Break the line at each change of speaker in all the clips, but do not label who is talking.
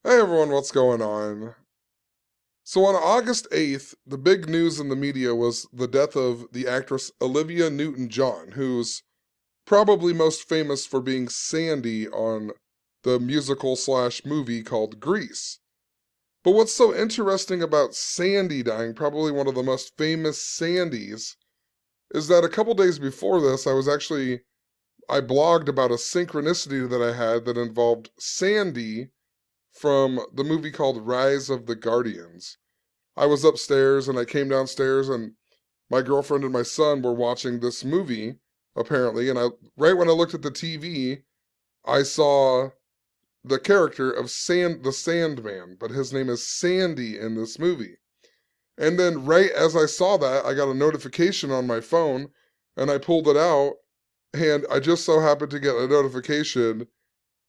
Hey everyone, what's going on? So on August 8th, the big news in the media was the death of the actress Olivia Newton-John, who's probably most famous for being Sandy on the musical slash movie called Grease. But what's so interesting about Sandy dying, probably one of the most famous Sandys, is that a couple days before this, I blogged about a synchronicity that I had that involved Sandy from the movie called Rise of the Guardians. I was upstairs and I came downstairs and my girlfriend and my son were watching this movie, apparently, and right when I looked at the TV, I saw the character of the Sandman, but his name is Sandy in this movie. And then right as I saw that, I got a notification on my phone and I pulled it out and I just so happened to get a notification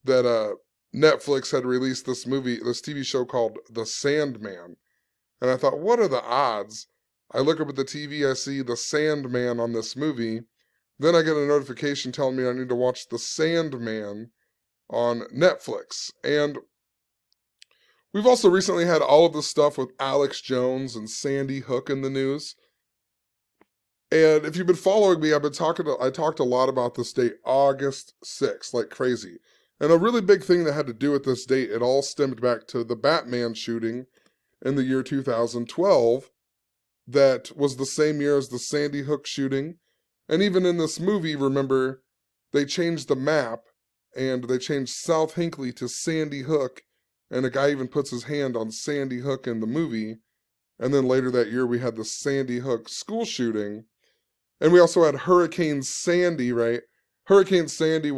that Netflix had released this TV show called The Sandman. And I thought, what are the odds? I look up at the TV, I see The Sandman on this movie. Then I get a notification telling me I need to watch The Sandman on Netflix. And we've also recently had all of this stuff with Alex Jones and Sandy Hook in the news. And if you've been following me, I talked a lot about this date, August 6th, like crazy. And a really big thing that had to do with this date, it all stemmed back to the Batman shooting in the year 2012. That was the same year as the Sandy Hook shooting. And even in this movie, remember, they changed the map and they changed South Hinckley to Sandy Hook. And a guy even puts his hand on Sandy Hook in the movie. And then later that year, we had the Sandy Hook school shooting. And we also had Hurricane Sandy, right? Hurricane Sandy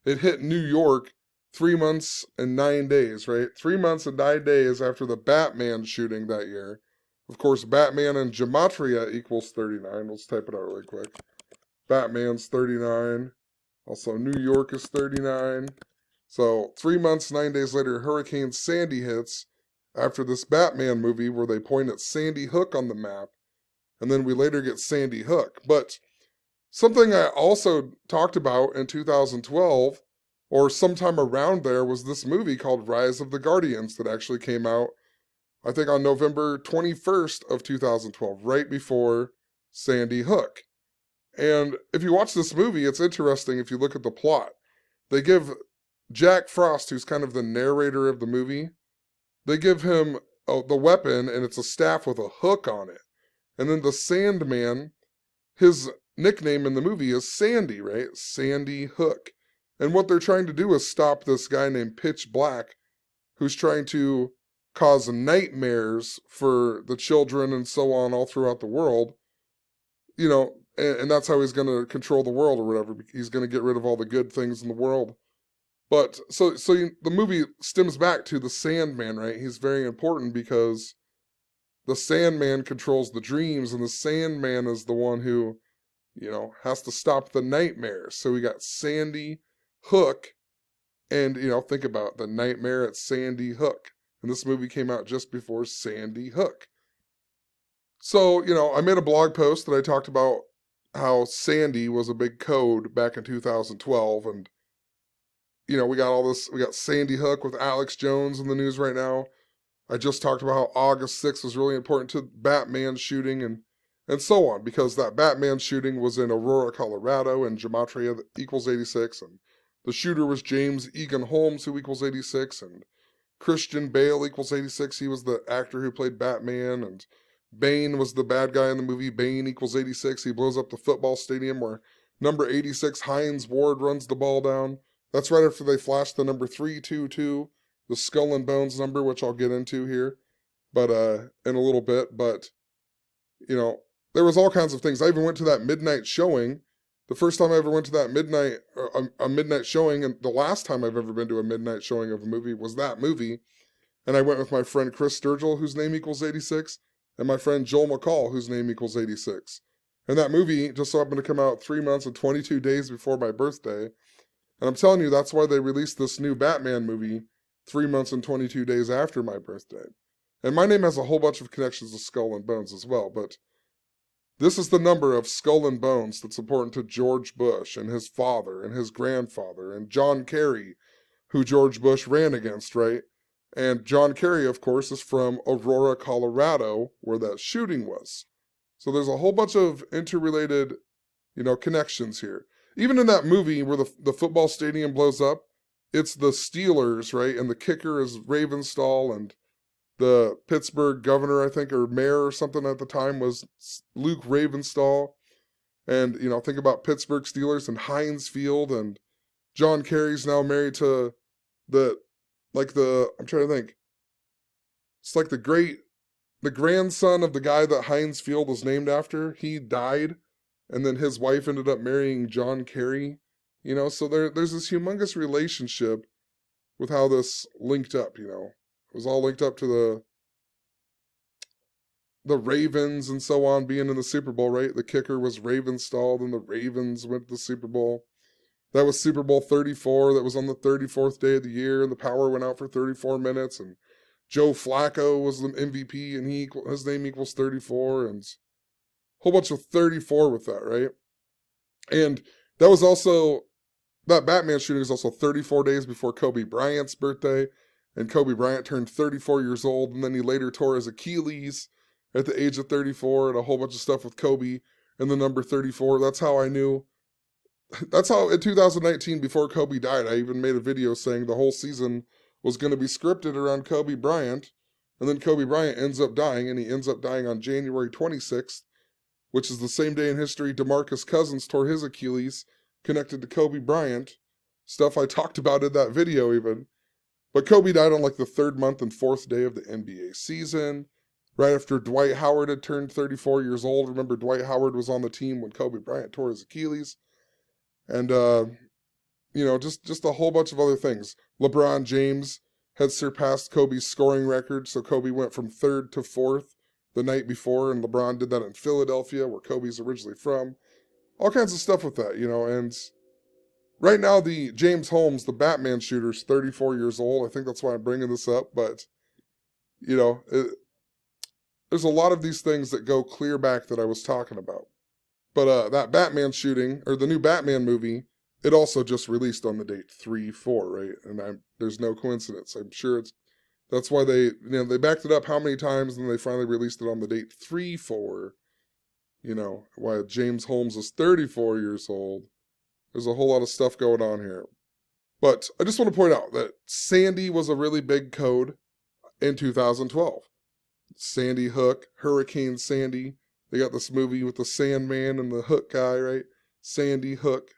it hit New York 3 months and 9 days, right? 3 months and 9 days after the Batman shooting that year. Of course, Batman and gematria equals 39. Let's type it out really quick. Batman's 39. Also, New York is 39. So, 3 months, 9 days later, Hurricane Sandy hits after this Batman movie where they point at Sandy Hook on the map. And then we later get Sandy Hook. But something I also talked about in 2012, or sometime around there, was this movie called Rise of the Guardians that actually came out, I think, on November 21st of 2012, right before Sandy Hook. And if you watch this movie, it's interesting if you look at the plot. They give Jack Frost, who's kind of the narrator of the movie, they give him the weapon, and it's a staff with a hook on it. And then the Sandman, his nickname in the movie is Sandy, right? Sandy Hook. And what they're trying to do is stop this guy named Pitch Black, who's trying to cause nightmares for the children and so on all throughout the world. You know, and that's how he's going to control the world or whatever. He's going to get rid of all the good things in the world. But the movie stems back to the Sandman, right? He's very important because the Sandman controls the dreams, and the Sandman is the one who, has to stop the nightmares. So we got Sandy Hook, and, think about the nightmare at Sandy Hook. And this movie came out just before Sandy Hook. So, I made a blog post that I talked about how Sandy was a big code back in 2012. And, we got Sandy Hook with Alex Jones in the news right now. I just talked about how August 6th was really important to Batman shooting and so on, because that Batman shooting was in Aurora, Colorado, and gematria equals 86. And the shooter was James Egan Holmes, who equals 86, and Christian Bale equals 86. He was the actor who played Batman, and Bane was the bad guy in the movie. Bane equals 86. He blows up the football stadium where number 86, Hines Ward, runs the ball down. That's right after they flash the number 322, the Skull and Bones number, which I'll get into here, but in a little bit. But, there was all kinds of things. I even went to that midnight showing. The first time I ever went to that a midnight showing, and the last time I've ever been to a midnight showing of a movie was that movie. And I went with my friend Chris Sturgill, whose name equals 86, and my friend Joel McCall, whose name equals 86. And that movie just so happened to come out 3 months and 22 days before my birthday. And I'm telling you, that's why they released this new Batman movie 3 months and 22 days after my birthday. And my name has a whole bunch of connections to Skull and Bones as well, but this is the number of Skull and Bones that's important to George Bush and his father and his grandfather and John Kerry, who George Bush ran against, right? And John Kerry, of course, is from Aurora, Colorado, where that shooting was. So there's a whole bunch of interrelated, connections here. Even in that movie where the football stadium blows up, it's the Steelers, right? And the kicker is Ravenstall, and the Pittsburgh governor, I think, or mayor or something at the time was Luke Ravenstall. And, think about Pittsburgh Steelers and Heinz Field, and John Kerry's now married to I'm trying to think. It's like the grandson of the guy that Heinz Field was named after. He died, and then his wife ended up marrying John Kerry. So there's this humongous relationship with how this linked up. It was all linked up to the Ravens and so on being in the Super Bowl, right? The kicker was Ravenstall, and the Ravens went to the Super Bowl. That was Super Bowl 34. That was on the 34th day of the year, and the power went out for 34 minutes, and Joe Flacco was the MVP, and his name equals 34, and a whole bunch of 34 with that, right? And that Batman shooting is also 34 days before Kobe Bryant's birthday, and Kobe Bryant turned 34 years old, and then he later tore his Achilles at the age of 34, and a whole bunch of stuff with Kobe and the number 34. That's how in 2019, before Kobe died, I even made a video saying the whole season was going to be scripted around Kobe Bryant, and then Kobe Bryant ends up dying, and he ends up dying on January 26th, which is the same day in history DeMarcus Cousins tore his Achilles, connected to Kobe Bryant. Stuff I talked about in that video even. But Kobe died on the third month and fourth day of the NBA season, right after Dwight Howard had turned 34 years old. Remember, Dwight Howard was on the team when Kobe Bryant tore his Achilles. And, just a whole bunch of other things. LeBron James had surpassed Kobe's scoring record, so Kobe went from third to fourth the night before, and LeBron did that in Philadelphia, where Kobe's originally from. All kinds of stuff with that, and right now the James Holmes, the Batman shooter, is 34 years old. I think that's why I'm bringing this up, but, there's a lot of these things that go clear back that I was talking about. But that Batman shooting, or the new Batman movie, it also just released on the date 3/4, right? And there's no coincidence. I'm sure that's why they backed it up how many times, and they finally released it on the date 3/4. Why James Holmes is 34 years old. There's a whole lot of stuff going on here. But I just want to point out that Sandy was a really big code in 2012. Sandy Hook, Hurricane Sandy. They got this movie with the Sandman and the Hook guy, right? Sandy Hook.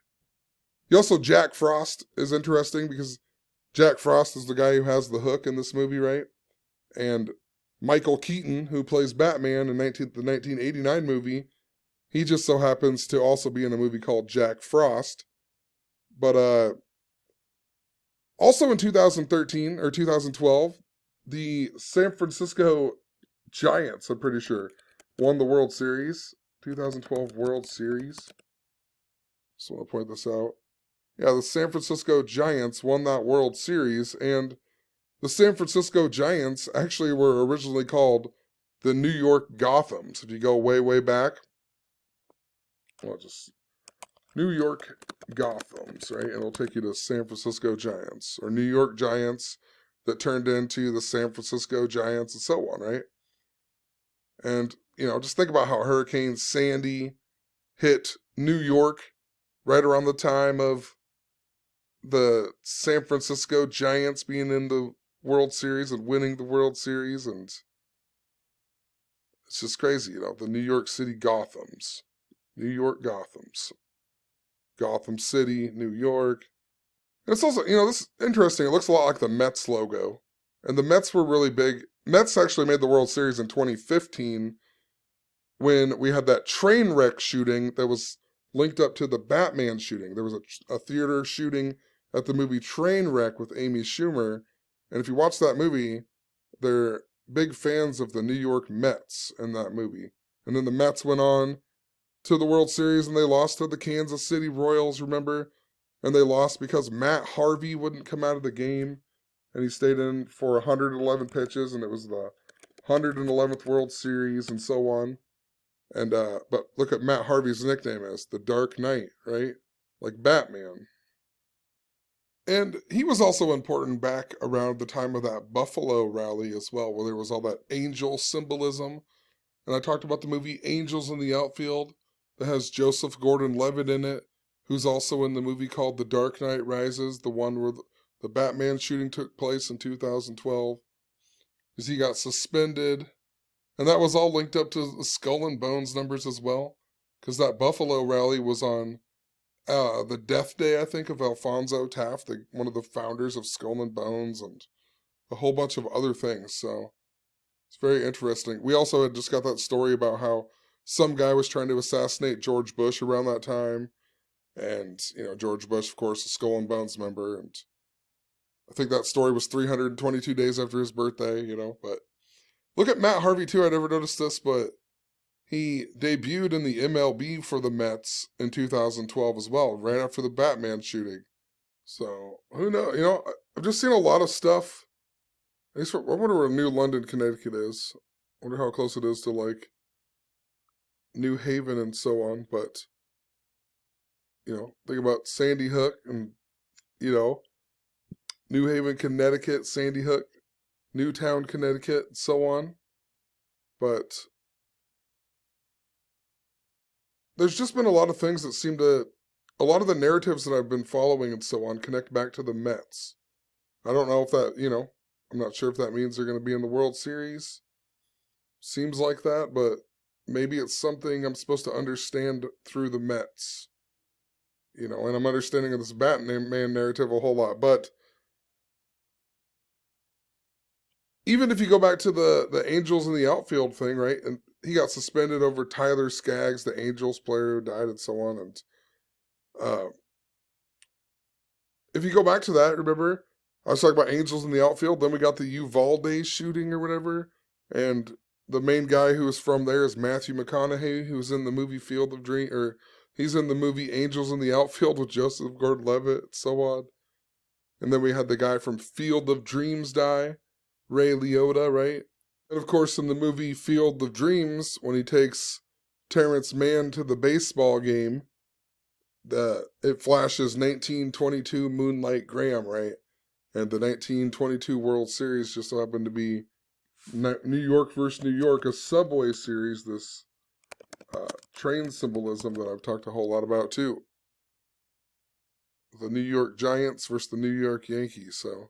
Jack Frost is interesting because Jack Frost is the guy who has the hook in this movie, right? And Michael Keaton, who plays Batman in the 1989 movie, he just so happens to also be in a movie called Jack Frost. But also in 2013 or 2012, the San Francisco Giants, I'm pretty sure, won the World Series. 2012 World Series. Just want to point this out. Yeah, the San Francisco Giants won that World Series, and the San Francisco Giants actually were originally called the New York Gothams. If you go way, way back, just New York Gothams, right? And it'll take you to San Francisco Giants, or New York Giants that turned into the San Francisco Giants, and so on, right? And, just think about how Hurricane Sandy hit New York right around the time of the San Francisco Giants being in the World Series and winning the World Series, and it's just crazy, the New York City Gothams. New York Gothams. Gotham City, New York. And it's also, this is interesting. It looks a lot like the Mets logo. And the Mets were really big. Mets actually made the World Series in 2015 when we had that train wreck shooting that was linked up to the Batman shooting. There was a theater shooting at the movie Trainwreck with Amy Schumer. And if you watch that movie, they're big fans of the New York Mets in that movie. And then the Mets went on to the World Series and they lost to the Kansas City Royals, remember? And they lost because Matt Harvey wouldn't come out of the game. And he stayed in for 111 pitches, and it was the 111th World Series and so on. And but look at Matt Harvey's nickname as the Dark Knight, right? Like Batman. And he was also important back around the time of that Buffalo rally as well, where there was all that angel symbolism. And I talked about the movie Angels in the Outfield that has Joseph Gordon-Levitt in it, who's also in the movie called The Dark Knight Rises, the one where the Batman shooting took place in 2012, because he got suspended. And that was all linked up to the Skull and Bones numbers as well, because that Buffalo rally was on the death day, I think, of Alfonso Taft, one of the founders of Skull and Bones, and a whole bunch of other things. So it's very interesting. We also had just got that story about how some guy was trying to assassinate George Bush around that time. And, George Bush, of course, a Skull and Bones member. And I think that story was 322 days after his birthday, But look at Matt Harvey, too. I never noticed this, but he debuted in the MLB for the Mets in 2012 as well, right after the Batman shooting. So, who knows? I've just seen a lot of stuff. I wonder where New London, Connecticut is. I wonder how close it is to, like, New Haven and so on. But, think about Sandy Hook and, New Haven, Connecticut, Sandy Hook, Newtown, Connecticut, and so on. But there's just been a lot of things that a lot of the narratives that I've been following and so on connect back to the Mets. I don't know if that, I'm not sure if that means they're going to be in the World Series. Seems like that, but maybe it's something I'm supposed to understand through the Mets. And I'm understanding of this Batman narrative a whole lot. But even if you go back to the Angels in the Outfield thing, right? And he got suspended over Tyler Skaggs, the Angels player who died and so on. And if you go back to that, remember, I was talking about Angels in the Outfield. Then we got the Uvalde shooting or whatever. And the main guy who was from there is Matthew McConaughey, who's in the movie Field of Dreams, or he's in the movie Angels in the Outfield with Joseph Gordon-Levitt and so on. And then we had the guy from Field of Dreams die, Ray Liotta, right? And of course, in the movie Field of Dreams, when he takes Terrence Mann to the baseball game, it flashes 1922 Moonlight Graham, right? And the 1922 World Series just so happened to be New York versus New York, a Subway series, this train symbolism that I've talked a whole lot about too. The New York Giants versus the New York Yankees, so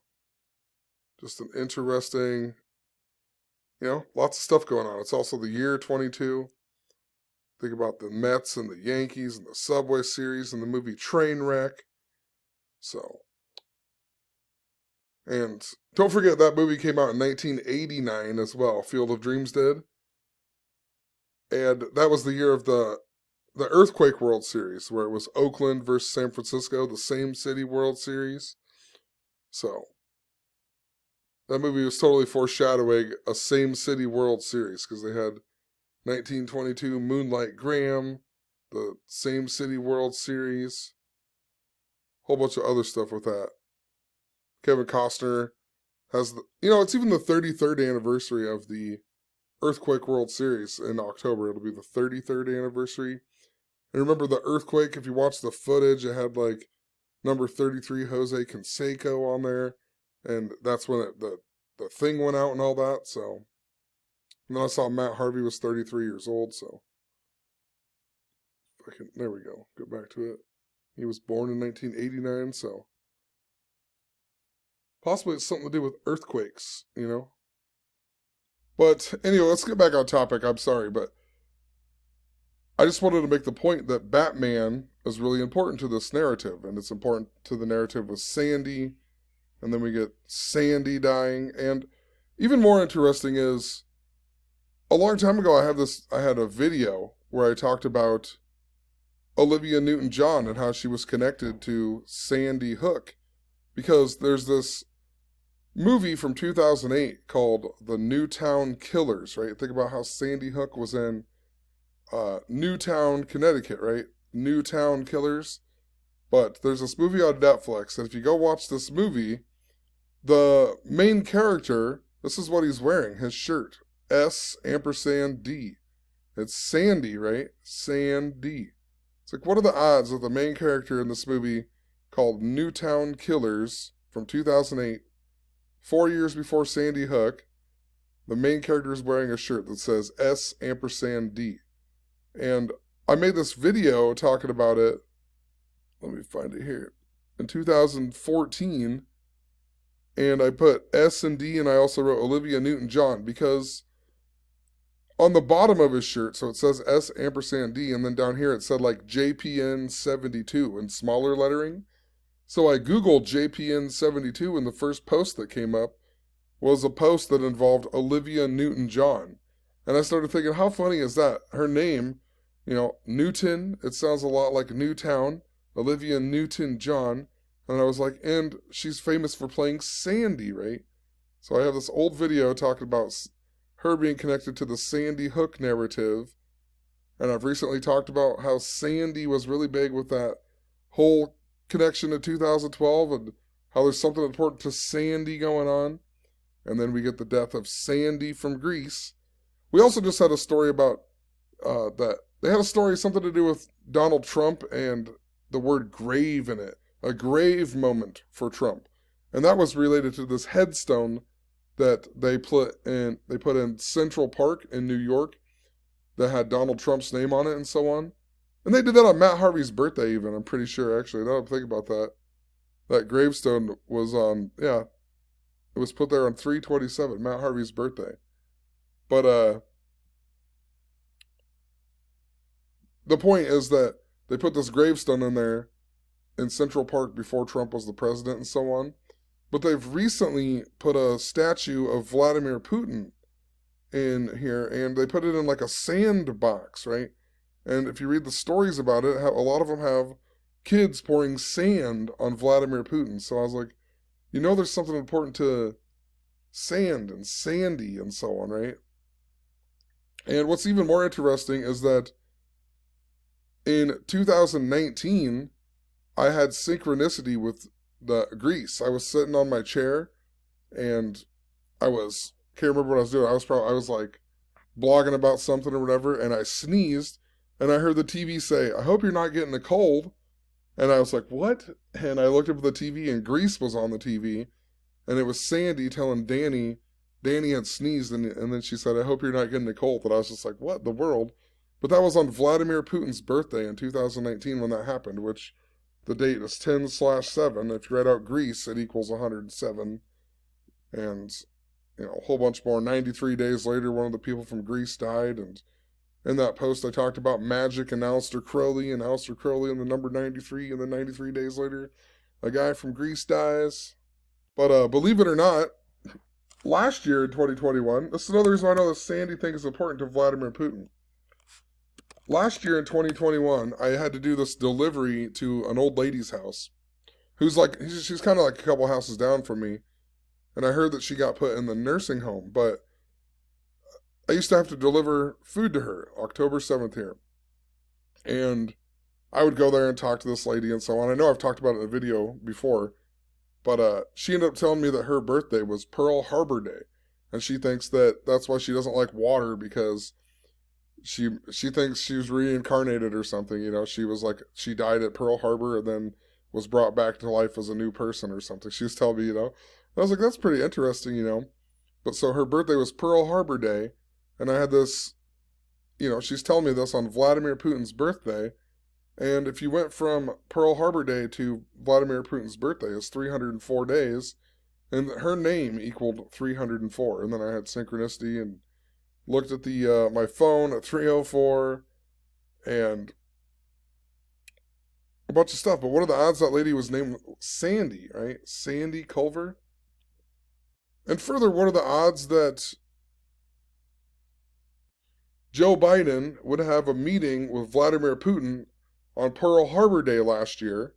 just an interesting, lots of stuff going on. It's also the year 22. Think about the Mets and the Yankees and the Subway series and the movie Trainwreck. So, and don't forget that movie came out in 1989 as well, Field of Dreams did. And that was the year of the Earthquake World Series, where it was Oakland versus San Francisco, the same city World Series. So, that movie was totally foreshadowing a same city World Series, because they had 1922 Moonlight Graham, the same city World Series, whole bunch of other stuff with that. Kevin Costner has it's even the 33rd anniversary of the Earthquake World Series in October. It'll be the 33rd anniversary. And remember the earthquake, if you watch the footage, it had like number 33 Jose Canseco on there. And that's when the thing went out and all that. So, and then I saw Matt Harvey was 33 years old. So, there we go. Go back to it. He was born in 1989. So, possibly it's something to do with earthquakes, But anyway, let's get back on topic. I'm sorry, but I just wanted to make the point that Batman is really important to this narrative, and it's important to the narrative with Sandy, and then we get Sandy dying, and even more interesting is, a long time ago I had a video where I talked about Olivia Newton-John and how she was connected to Sandy Hook, because there's this movie from 2008 called The Newtown Killers, right? Think about how Sandy Hook was in Newtown, Connecticut, right? Newtown Killers. But there's this movie on Netflix, and if you go watch this movie, the main character, this is what he's wearing, his shirt, S&D. It's Sandy, right? Sandy. It's like, what are the odds that the main character in this movie called Newtown Killers from 2008, 4 years before Sandy Hook. The main character is wearing a shirt that says S&D. And I made this video talking about it. Let me find it here. In 2014. And I put S&D, and I also wrote Olivia Newton-John, because on the bottom of his shirt, so it says S&D, and then down here it said like JPN 72 in smaller lettering. So I Googled JPN 72, and the first post that came up was a post that involved Olivia Newton-John. And I started thinking, how funny is that? Her name, Newton, it sounds a lot like Newtown, Olivia Newton-John. And I was like, and she's famous for playing Sandy, right? So I have this old video talking about her being connected to the Sandy Hook narrative. And I've recently talked about how Sandy was really big with that whole connection to 2012 and how there's something important to Sandy going on. And then we get the death of Sandy from Greece. We also just had a story about that. They had a story, something to do with Donald Trump and the word grave in it. A grave moment for Trump. And that was related to this headstone that they put in Central Park in New York that had Donald Trump's name on it and so on. And they did that on Matt Harvey's birthday even, I'm pretty sure, actually. Now I'm thinking about that. That gravestone was on, it was put there on 3/27, Matt Harvey's birthday. But the point is that they put this gravestone in there in Central Park before Trump was the president and so on. But they've recently put a statue of Vladimir Putin in here, and they put it in like a sandbox, right? And if you read the stories about it, a lot of them have kids pouring sand on Vladimir Putin. So I was like, there's something important to sand and Sandy and so on, right? And what's even more interesting is that in 2019, I had synchronicity with the Greece. I was sitting on my chair, and can't remember what I was doing. I was like blogging about something or whatever, and I sneezed, and I heard the TV say, "I hope you're not getting a cold." And I was like, "What?" And I looked up at the TV, and Greece was on the TV, and it was Sandy telling Danny had sneezed, and then she said, "I hope you're not getting a cold." And I was just like, what in the world? But that was on Vladimir Putin's birthday in 2019 when that happened, which the date is 10/7. If you write out Greece, it equals 107. And, a whole bunch more. 93 days later, one of the people from Greece died. And in that post, I talked about magic and Aleister Crowley and the number 93. And then 93 days later, a guy from Greece dies. But believe it or not, last year in 2021, this is another reason why I know the Sandy thing is important to Vladimir Putin. Last year in 2021, I had to do this delivery to an old lady's house, who's like, she's kind of like a couple houses down from me, and I heard that she got put in the nursing home, but I used to have to deliver food to her, October 7th here, and I would go there and talk to this lady and so on. I know I've talked about it in a video before, but she ended up telling me that her birthday was Pearl Harbor Day, and she thinks that that's why she doesn't like water, because she thinks she was reincarnated or something. She was like, she died at Pearl Harbor and then was brought back to life as a new person or something. She was telling me, And I was like, that's pretty interesting, But so her birthday was Pearl Harbor Day, and I had this, she's telling me this on Vladimir Putin's birthday. And if you went from Pearl Harbor Day to Vladimir Putin's birthday, it's 304 days, and her name equaled 304. And then I had synchronicity and looked at my phone at 304 and a bunch of stuff. But what are the odds that lady was named Sandy, right? Sandy Culver? And further, what are the odds that Joe Biden would have a meeting with Vladimir Putin on Pearl Harbor Day last year?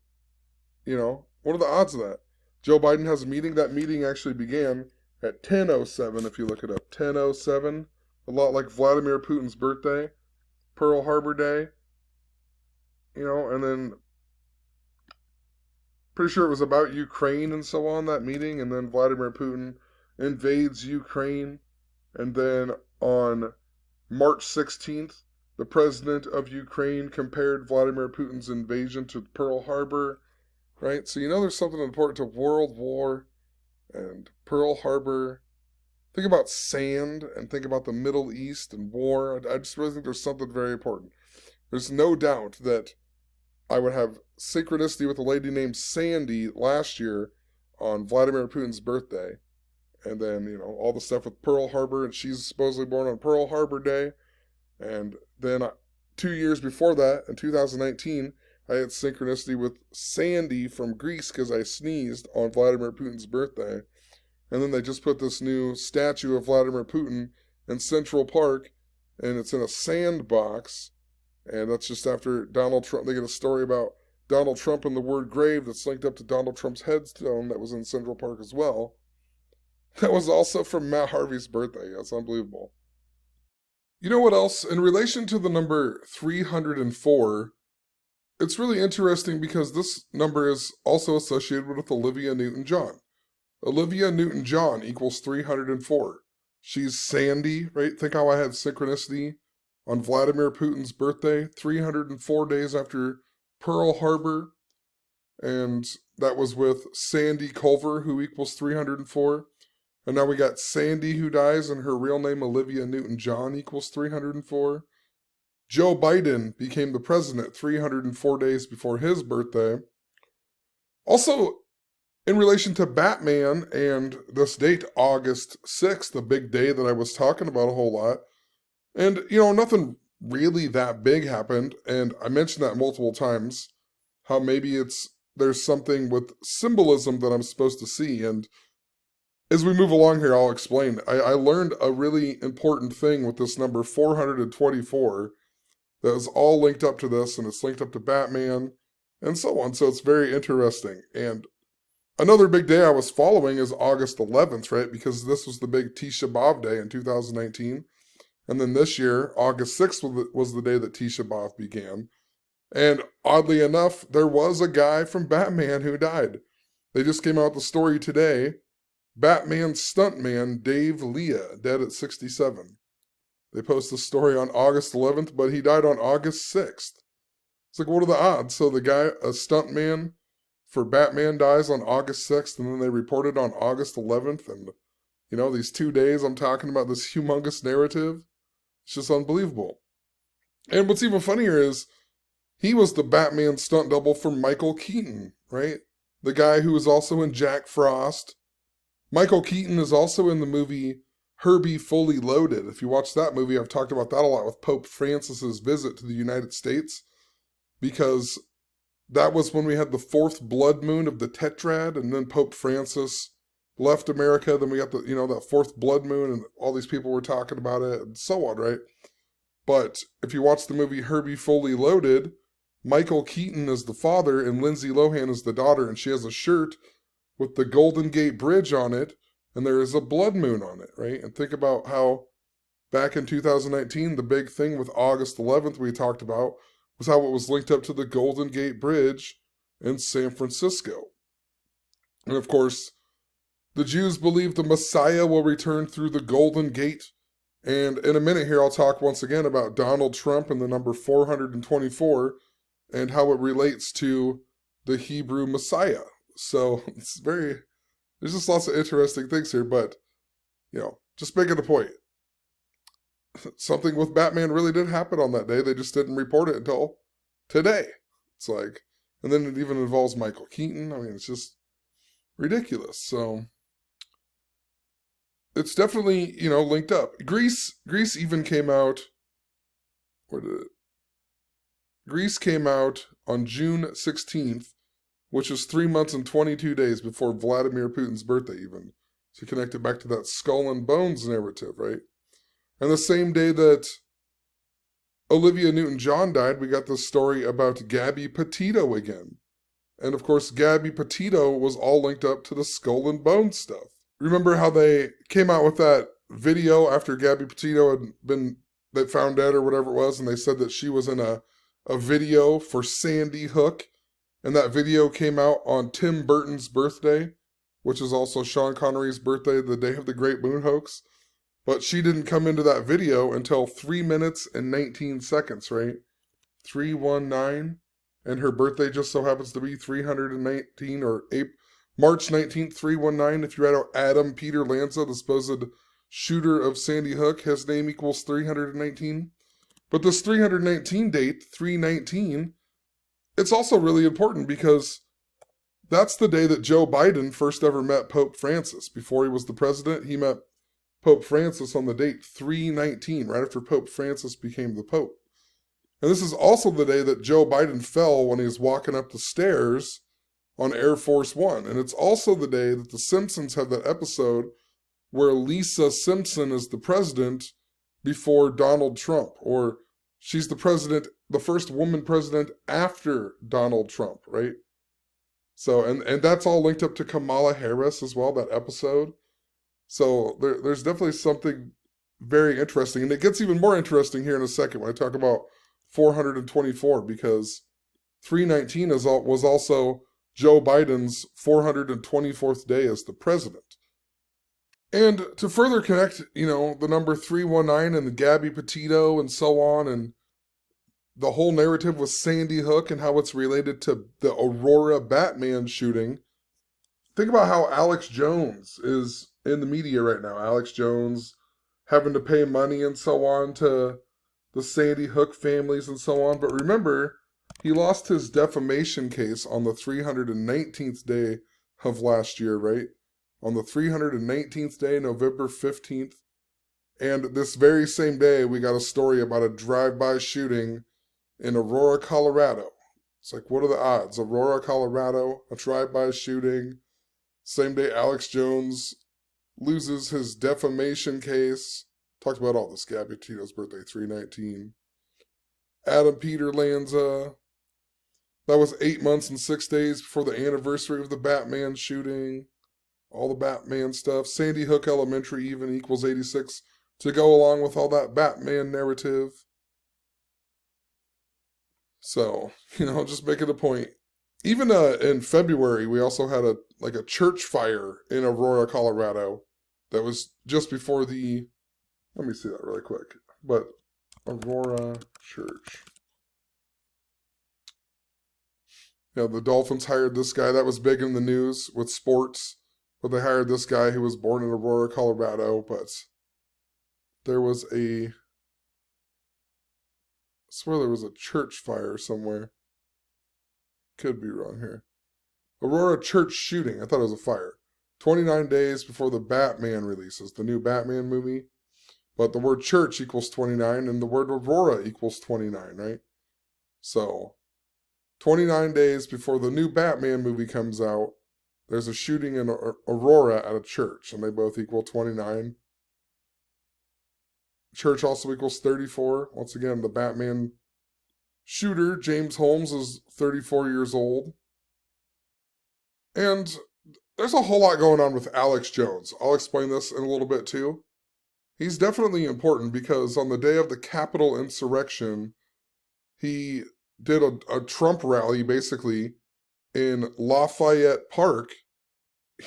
What are the odds of that? Joe Biden has a meeting. That meeting actually began at 10:07, if you look it up. 10:07. A lot like Vladimir Putin's birthday, Pearl Harbor Day, and then pretty sure it was about Ukraine and so on, that meeting, and then Vladimir Putin invades Ukraine, and then on March 16th, the president of Ukraine compared Vladimir Putin's invasion to Pearl Harbor, right? So you know there's something important to World War and Pearl Harbor. Think about sand and think about the Middle East and war. I just really think there's something very important. There's no doubt that I would have synchronicity with a lady named Sandy last year on Vladimir Putin's birthday. And then, all the stuff with Pearl Harbor, and she's supposedly born on Pearl Harbor Day. And then 2 years before that, in 2019, I had synchronicity with Sandy from Greece because I sneezed on Vladimir Putin's birthday. And then they just put this new statue of Vladimir Putin in Central Park, and it's in a sandbox. And that's just after Donald Trump. They get a story about Donald Trump and the word grave that's linked up to Donald Trump's headstone that was in Central Park as well. That was also from Matt Harvey's birthday. That's unbelievable. You know what else? In relation to the number 304, it's really interesting because this number is also associated with Olivia Newton-John. Olivia Newton-John equals 304. She's Sandy, right? Think how I had synchronicity on Vladimir Putin's birthday, 304 days after Pearl Harbor. And that was with Sandy Culver, who equals 304. And now we got Sandy who dies, and her real name, Olivia Newton-John, equals 304. Joe Biden became the president 304 days before his birthday. Also, in relation to Batman and this date, August 6th, the big day that I was talking about a whole lot. And, nothing really that big happened. And I mentioned that multiple times, how maybe there's something with symbolism that I'm supposed to see. And as we move along here, I'll explain. I learned a really important thing with this number 424 that is all linked up to this, and it's linked up to Batman and so on. So it's very interesting. And another big day I was following is August 11th, right? Because this was the big Tisha B'Av day in 2019. And then this year, August 6th was the day that Tisha B'Av began. And oddly enough, there was a guy from Batman who died. They just came out with the story today. Batman stuntman Dave Leah, dead at 67. They posted the story on August 11th, but he died on August 6th. It's like, what are the odds? So the guy, a stuntman for Batman, dies on August 6th, and then they reported on August 11th. And, these 2 days I'm talking about this humongous narrative. It's just unbelievable. And what's even funnier is he was the Batman stunt double for Michael Keaton, right? The guy who was also in Jack Frost. Michael Keaton is also in the movie Herbie Fully Loaded. If you watch that movie, I've talked about that a lot with Pope Francis's visit to the United States, because that was when we had the fourth blood moon of the Tetrad, and then Pope Francis left America. Then we got that fourth blood moon, and all these people were talking about it, and so on, right? But if you watch the movie Herbie Fully Loaded, Michael Keaton is the father, and Lindsay Lohan is the daughter, and she has a shirt with the Golden Gate Bridge on it, and there is a blood moon on it, right? And think about how back in 2019, the big thing with August 11th we talked about was how it was linked up to the Golden Gate Bridge in San Francisco. And of course, the Jews believe the Messiah will return through the Golden Gate. And in a minute here, I'll talk once again about Donald Trump and the number 424 and how it relates to the Hebrew Messiah. So there's just lots of interesting things here, but, just making a point. Something with Batman really did happen on that day. They just didn't report it until today. It's like, and then it even involves Michael Keaton. I mean, it's just ridiculous. So it's definitely, linked up. Greece even came out, Greece came out on June 16th, which was 3 months and 22 days before Vladimir Putin's birthday even. So connect it back to that skull and bones narrative, right? And the same day that Olivia Newton-John died, we got this story about Gabby Petito again. And of course, Gabby Petito was all linked up to the skull and bones stuff. Remember how they came out with that video after Gabby Petito had been found dead or whatever it was, and they said that she was in a video for Sandy Hook. And that video came out on Tim Burton's birthday, which is also Sean Connery's birthday, the day of the Great Moon Hoax. But she didn't come into that video until 3 minutes and 19 seconds, right? 319. and her birthday just so happens to be 319, or March 19th, 319. If you write out Adam Peter Lanza, the supposed shooter of Sandy Hook, his name equals 319. But this 319 date, 319, it's also really important because that's the day that Joe Biden first ever met Pope Francis. Before he was the president, he met Pope Francis on the date 319, right after Pope Francis became the Pope. And this is also the day that Joe Biden fell when he was walking up the stairs on Air Force One. And it's also the day that the Simpsons have that episode where Lisa Simpson is the president before Donald Trump, or she's the president, the first woman president after Donald Trump, right? So, and that's all linked up to Kamala Harris as well, that episode. So there's definitely something very interesting. And it gets even more interesting here in a second when I talk about 424, because 319 was also Joe Biden's 424th day as the president. And to further connect, the number 319 and the Gabby Petito and so on, and the whole narrative with Sandy Hook and how it's related to the Aurora Batman shooting, think about how Alex Jones is in the media right now. Alex Jones having to pay money and so on to the Sandy Hook families and so on. But remember, he lost his defamation case on the 319th day of last year, right? On the 319th day, November 15th. And this very same day, we got a story about a drive-by shooting in Aurora, Colorado. It's like, what are the odds? Aurora, Colorado, a drive-by shooting. Same day Alex Jones loses his defamation case. Talked about all this. Gabby Petito's birthday, 319. Adam Peter Lanza. That was 8 months and 6 days before the anniversary of the Batman shooting. All the Batman stuff. Sandy Hook Elementary even equals 86 to go along with all that Batman narrative. So, just making a point. Even in February, we also had a church fire in Aurora, Colorado. That was just before the... Let me see that really quick. But Aurora Church. Yeah, the Dolphins hired this guy. That was big in the news with sports. But they hired this guy who was born in Aurora, Colorado. But there was I swear there was a church fire somewhere. Could be wrong here. Aurora church shooting. I thought it was a fire. 29 days before the Batman releases, the new Batman movie. But the word church equals 29, and the word Aurora equals 29, right? So, 29 days before the new Batman movie comes out, there's a shooting in Aurora at a church, and they both equal 29. Church also equals 34. Once again, the Batman shooter, James Holmes, is 34 years old. And there's a whole lot going on with Alex Jones. I'll explain this in a little bit too. He's definitely important because on the day of the Capitol insurrection, he did a Trump rally basically in Lafayette Park,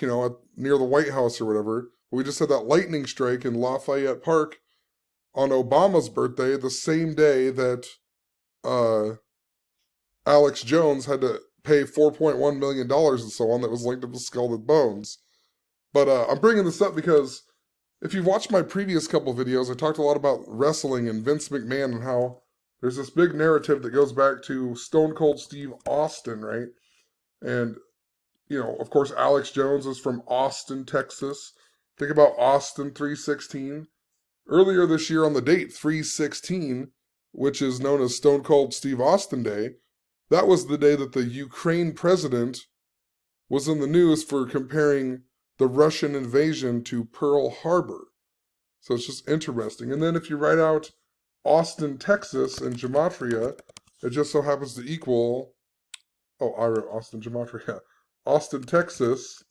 near the White House or whatever. We just had that lightning strike in Lafayette Park on Obama's birthday, the same day that Alex Jones had to pay $4.1 million and so on that was linked to the Scalded Bones. But I'm bringing this up because if you've watched my previous couple videos, I talked a lot about wrestling and Vince McMahon and how there's this big narrative that goes back to Stone Cold Steve Austin, right? And, of course, Alex Jones is from Austin, Texas. Think about Austin 316. Earlier this year on the date 316, which is known as Stone Cold Steve Austin Day, that was the day that the Ukraine president was in the news for comparing the Russian invasion to Pearl Harbor. So it's just interesting. And then if you write out Austin, Texas in gematria, it just so happens to equal... Oh, I wrote Austin gematria. Austin, Texas,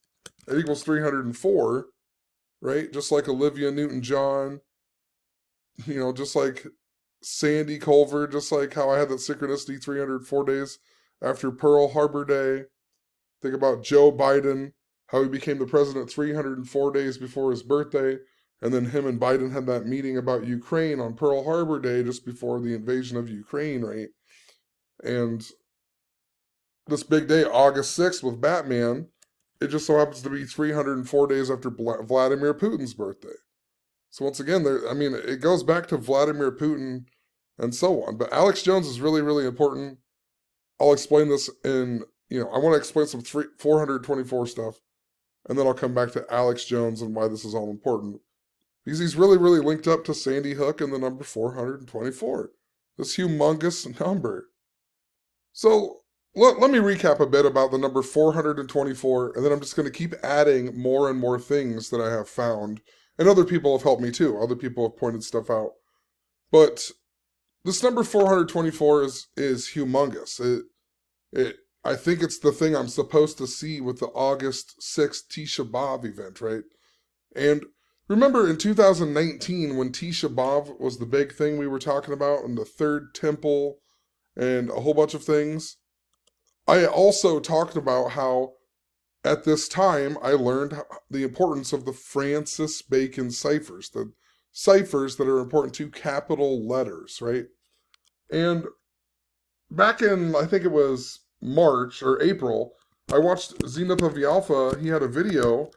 it equals 304, right? Just like Olivia Newton-John, just like Sandy Culver, just like how I had that synchronicity 304 days after Pearl Harbor Day. Think about Joe Biden, how he became the president 304 days before his birthday, and then him and Biden had that meeting about Ukraine on Pearl Harbor Day just before the invasion of Ukraine, right? And this big day, August 6th, with Batman, it just so happens to be 304 days after Vladimir Putin's birthday. So once again, there, I mean, it goes back to Vladimir Putin and so on. But Alex Jones is really, really important. I'll explain this I want to explain some 424 stuff, and then I'll come back to Alex Jones and why this is all important. Because he's really, really linked up to Sandy Hook and the number 424. This humongous number. So let me recap a bit about the number 424, and then I'm just going to keep adding more and more things that I have found. And other people have helped me too. Other people have pointed stuff out. But this number 424 is humongous. I think it's the thing I'm supposed to see with the August 6th Tisha B'Av event, right? And remember in 2019 when Tisha B'Av was the big thing we were talking about, and the third temple and a whole bunch of things? I also talked about how at this time I learned the importance of the Francis Bacon ciphers, the ciphers that are important to capital letters, right? And back in, I think it was March or April, I watched Zenith of the Alpha. He had a video,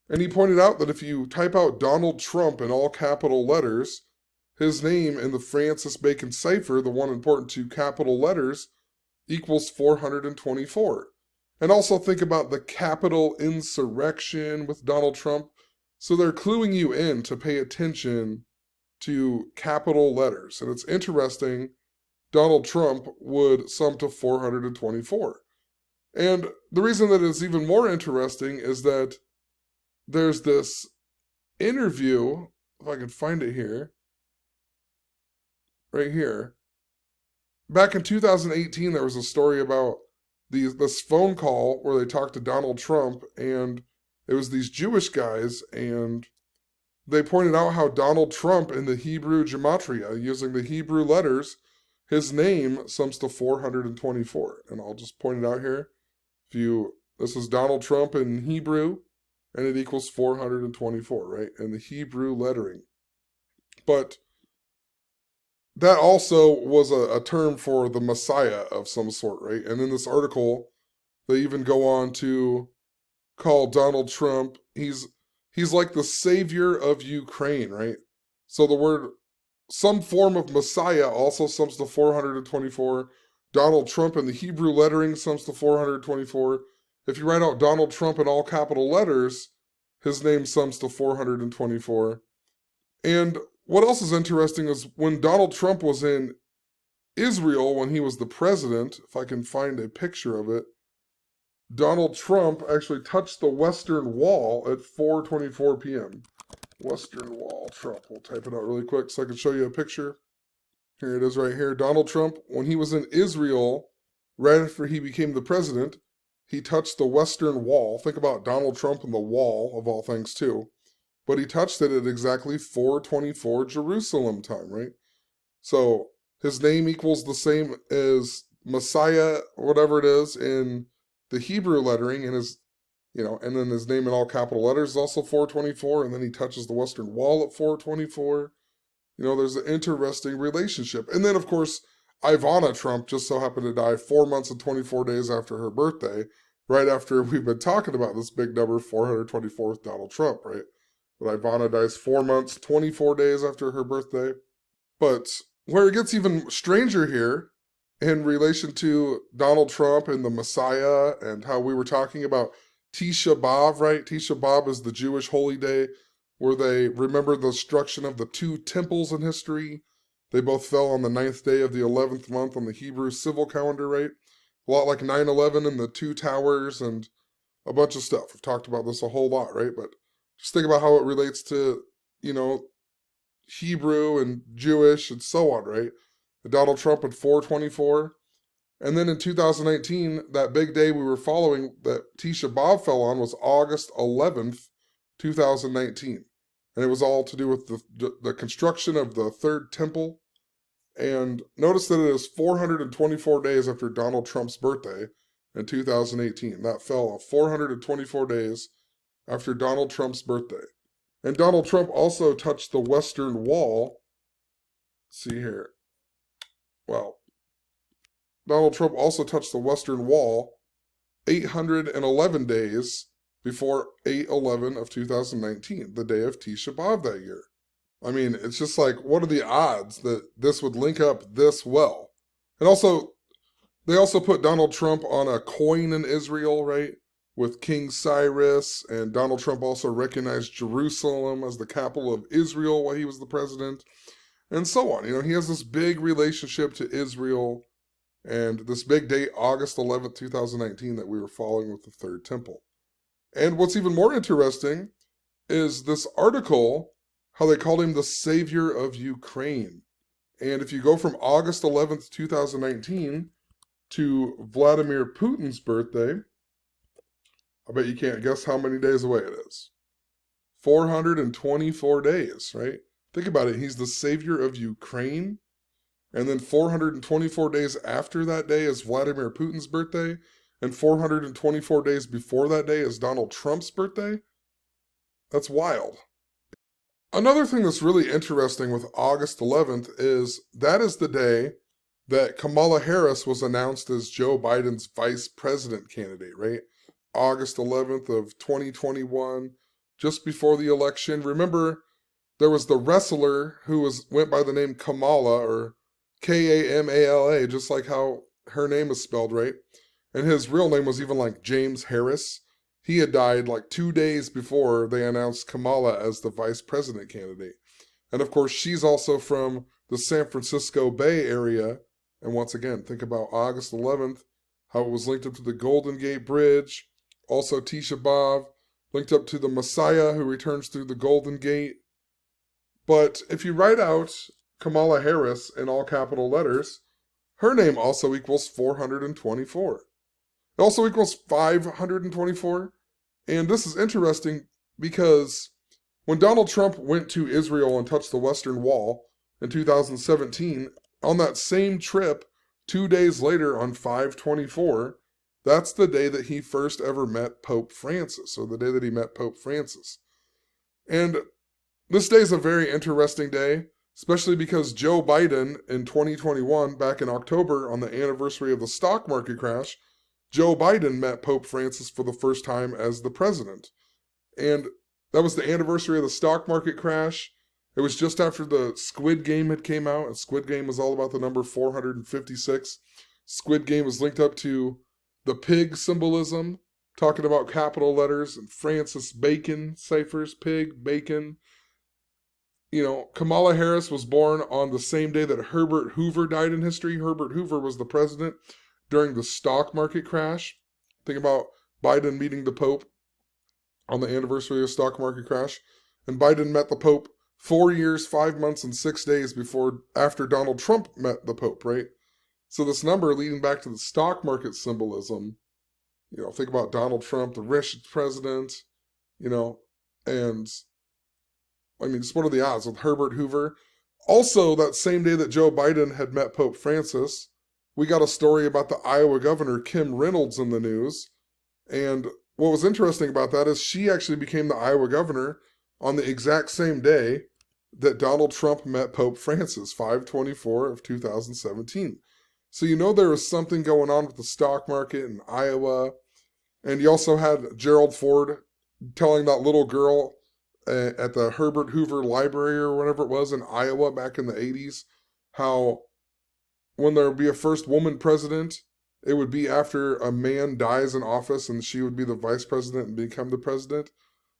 and he pointed out that if you type out Donald Trump in all capital letters, his name in the Francis Bacon cipher, the one important to capital letters, equals 424. And also think about the capital insurrection with Donald Trump. So they're cluing you in to pay attention to capital letters. And it's interesting, Donald Trump would sum to 424. And the reason that it's even more interesting is that there's this interview, if I can find it here, right here. Back in 2018, there was a story about this phone call where they talked to Donald Trump, and it was these Jewish guys, and they pointed out how Donald Trump in the Hebrew gematria, using the Hebrew letters, his name sums to 424. And I'll just point it out here. This is Donald Trump in Hebrew, and it equals 424, right? In the Hebrew lettering. But that also was a term for the Messiah of some sort, right? And in this article, they even go on to call Donald Trump, he's like the savior of Ukraine, right? So the word, some form of Messiah also sums to 424. Donald Trump in the Hebrew lettering sums to 424. If you write out Donald Trump in all capital letters, his name sums to 424. And what else is interesting is when Donald Trump was in Israel, when he was the president, if I can find a picture of it, Donald Trump actually touched the Western Wall at 4:24 p.m. Western Wall, Trump. We'll type it out really quick so I can show you a picture. Here it is right here. Donald Trump, when he was in Israel, right after he became the president, he touched the Western Wall. Think about Donald Trump and the wall, of all things, too. But he touched it at exactly 4:24 Jerusalem time, right? So his name equals the same as Messiah, whatever it is, in the Hebrew lettering, and and then his name in all capital letters is also 424, and then he touches the Western Wall at 424. There's an interesting relationship. And then, of course, Ivana Trump just so happened to die 4 months and 24 days after her birthday, right after we've been talking about this big number, 424 with Donald Trump, right? But Ivana dies 4 months, 24 days after her birthday. But where it gets even stranger here, in relation to Donald Trump and the Messiah and how we were talking about Tisha B'Av, right? Tisha B'Av is the Jewish holy day where they remember the destruction of the two temples in history. They both fell on the 9th day of the 11th month on the Hebrew civil calendar, right? A lot like 9/11 and the two towers and a bunch of stuff. We've talked about this a whole lot, right? But just think about how it relates to, Hebrew and Jewish and so on, right? Donald Trump at 424. And then in 2019, that big day we were following that Tisha B'Av fell on was August 11th, 2019. And it was all to do with the construction of the third temple. And notice that it is 424 days after Donald Trump's birthday in 2018. That fell 424 days after Donald Trump's birthday. And Donald Trump also touched the Western Wall. Let's see here. Well, Donald Trump also touched the Western Wall 811 days before 8/11 of 2019, the day of Tisha B'Av that year. I mean, it's just like, what are the odds that this would link up this well? And also, they also put Donald Trump on a coin in Israel, right? With King Cyrus, and Donald Trump also recognized Jerusalem as the capital of Israel while he was the president, and so on. You know, he has this big relationship to Israel, and this big date, August 11th, 2019, that we were following with the Third Temple. And what's even more interesting is this article, how they called him the savior of Ukraine. And if you go from August 11th, 2019 to Vladimir Putin's birthday, I bet you can't guess how many days away it is. 424 days, right? Think about it. He's the savior of Ukraine. And then 424 days after that day is Vladimir Putin's birthday. And 424 days before that day is Donald Trump's birthday. That's wild. Another thing that's really interesting with August 11th is that is the day that Kamala Harris was announced as Joe Biden's vice president candidate, right? August 11th of 2021, just before the election. Remember, there was the wrestler who went by the name Kamala, or Kamala, just like how her name is spelled, right? And his real name was even like James Harris. He had died like 2 days before they announced Kamala as the vice president candidate. And of course, she's also from the San Francisco Bay Area. And once again, think about August 11th, how it was linked up to the Golden Gate Bridge, also Tisha B'Av, linked up to the Messiah who returns through the Golden Gate. But if you write out Kamala Harris in all capital letters, her name also equals 424. It also equals 524. And this is interesting because when Donald Trump went to Israel and touched the Western Wall in 2017, on that same trip, 2 days later on 5/24, that's the day that he first ever met Pope Francis, or the day that he met Pope Francis. And this day is a very interesting day, especially because Joe Biden in 2021, back in October, on the anniversary of the stock market crash, Joe Biden met Pope Francis for the first time as the president. And that was the anniversary of the stock market crash. It was just after the Squid Game had came out, and Squid Game was all about the number 456. Squid Game was linked up to the pig symbolism, talking about capital letters, and Francis Bacon ciphers, pig, bacon. You know, Kamala Harris was born on the same day that Herbert Hoover died in history. Herbert Hoover was the president during the stock market crash. Think about Biden meeting the Pope on the anniversary of the stock market crash. And Biden met the Pope 4 years, 5 months, and 6 days after Donald Trump met the Pope, right? So this number leading back to the stock market symbolism, you know, think about Donald Trump, the rich president, you know, and I mean, just what are the odds with Herbert Hoover? Also, that same day that Joe Biden had met Pope Francis, we got a story about the Iowa governor, Kim Reynolds, in the news. And what was interesting about that is she actually became the Iowa governor on the exact same day that Donald Trump met Pope Francis, 5/24 of 2017. So you know there was something going on with the stock market in Iowa. And you also had Gerald Ford telling that little girl at the Herbert Hoover Library or whatever it was in Iowa back in the 80s, how when there would be a first woman president, it would be after a man dies in office and she would be the vice president and become the president.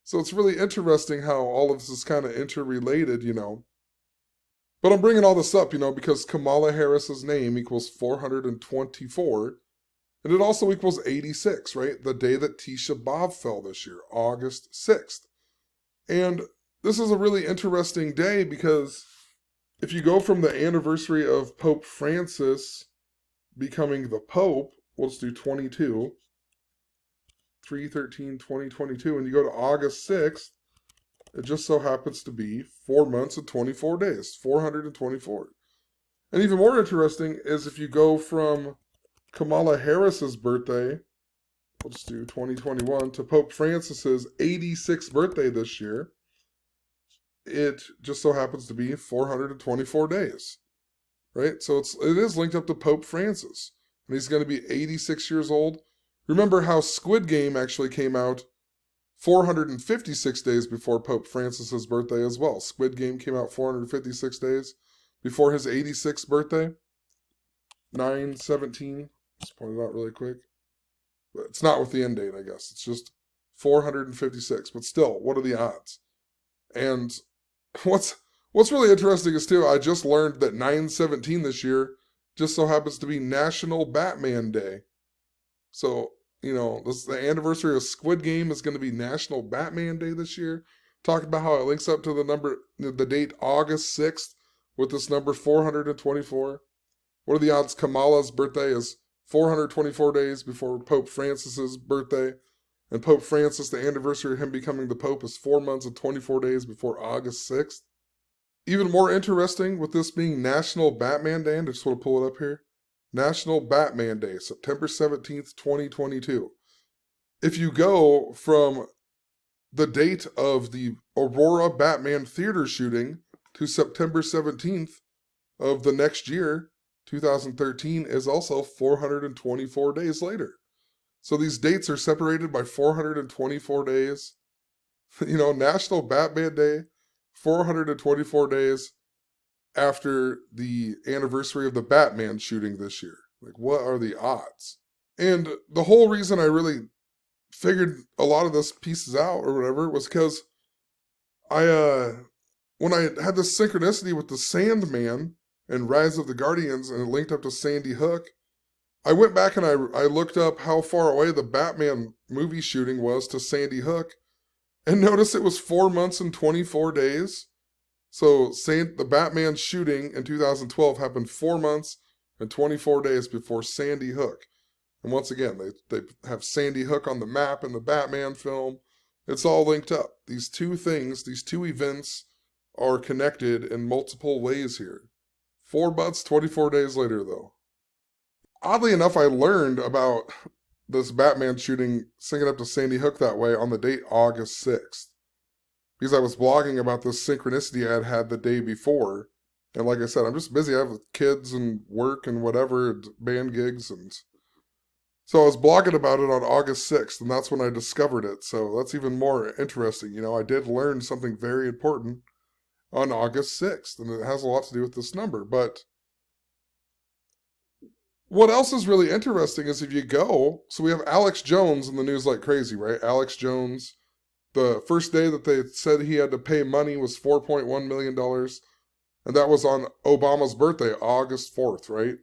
So it's really interesting how all of this is kind of interrelated, you know. But I'm bringing all this up, you know, because Kamala Harris's name equals 424, and it also equals 86, right? The day that Tisha B'Av fell this year, August 6th. And this is a really interesting day because if you go from the anniversary of Pope Francis becoming the Pope, let's do 22, 3/13/2022, and you go to August 6th, it just so happens to be 4 months and 24 days, 424. And even more interesting is if you go from Kamala Harris's birthday, let's do 2021, to Pope Francis's 86th birthday this year, it just so happens to be 424 days, right? So it is linked up to Pope Francis, and he's going to be 86 years old. Remember how Squid Game actually came out 456 days before Pope Francis's birthday as well. Squid Game came out 456 days before his 86th birthday. 9/17. Let's point it out really quick. But it's not with the end date, I guess. It's just 456. But still, what are the odds? And what's really interesting is, too, I just learned that 9/17 this year just so happens to be National Batman Day. So, the anniversary of Squid Game is going to be National Batman Day this year. Talking about how it links up to the date August 6th with this number 424. What are the odds Kamala's birthday is 424 days before Pope Francis's birthday? And Pope Francis, the anniversary of him becoming the Pope, is 4 months and 24 days before August 6th. Even more interesting, with this being National Batman Day, and I just want to pull it up here. National Batman Day, September 17th, 2022. If you go from the date of the Aurora Batman Theater shooting to September 17th of the next year, 2013, is also 424 days later. So these dates are separated by 424 days. National Batman Day, 424 days after the anniversary of the Batman shooting this year. Like, what are the odds? And the whole reason I really figured a lot of this pieces out or whatever was because when I had this synchronicity with the Sandman and Rise of the Guardians and it linked up to Sandy Hook, I went back and I looked up how far away the Batman movie shooting was to Sandy Hook and noticed it was 4 months and 24 days. So the Batman shooting in 2012 happened 4 months and 24 days before Sandy Hook. And once again, they have Sandy Hook on the map in the Batman film. It's all linked up. These two things, these two events are connected in multiple ways here. 4 months, 24 days later, though. Oddly enough, I learned about this Batman shooting syncing up to Sandy Hook that way on the date August 6th. Because I was blogging about this synchronicity I had the day before. And like I said, I'm just busy. I have kids and work and whatever, band gigs. And so I was blogging about it on August 6th, and that's when I discovered it. So that's even more interesting. I did learn something very important on August 6th, and it has a lot to do with this number. But what else is really interesting is if you go, so we have Alex Jones in the news like crazy, right? Alex Jones, the first day that they said he had to pay money was $4.1 million, and that was on Obama's birthday, August 4th, right?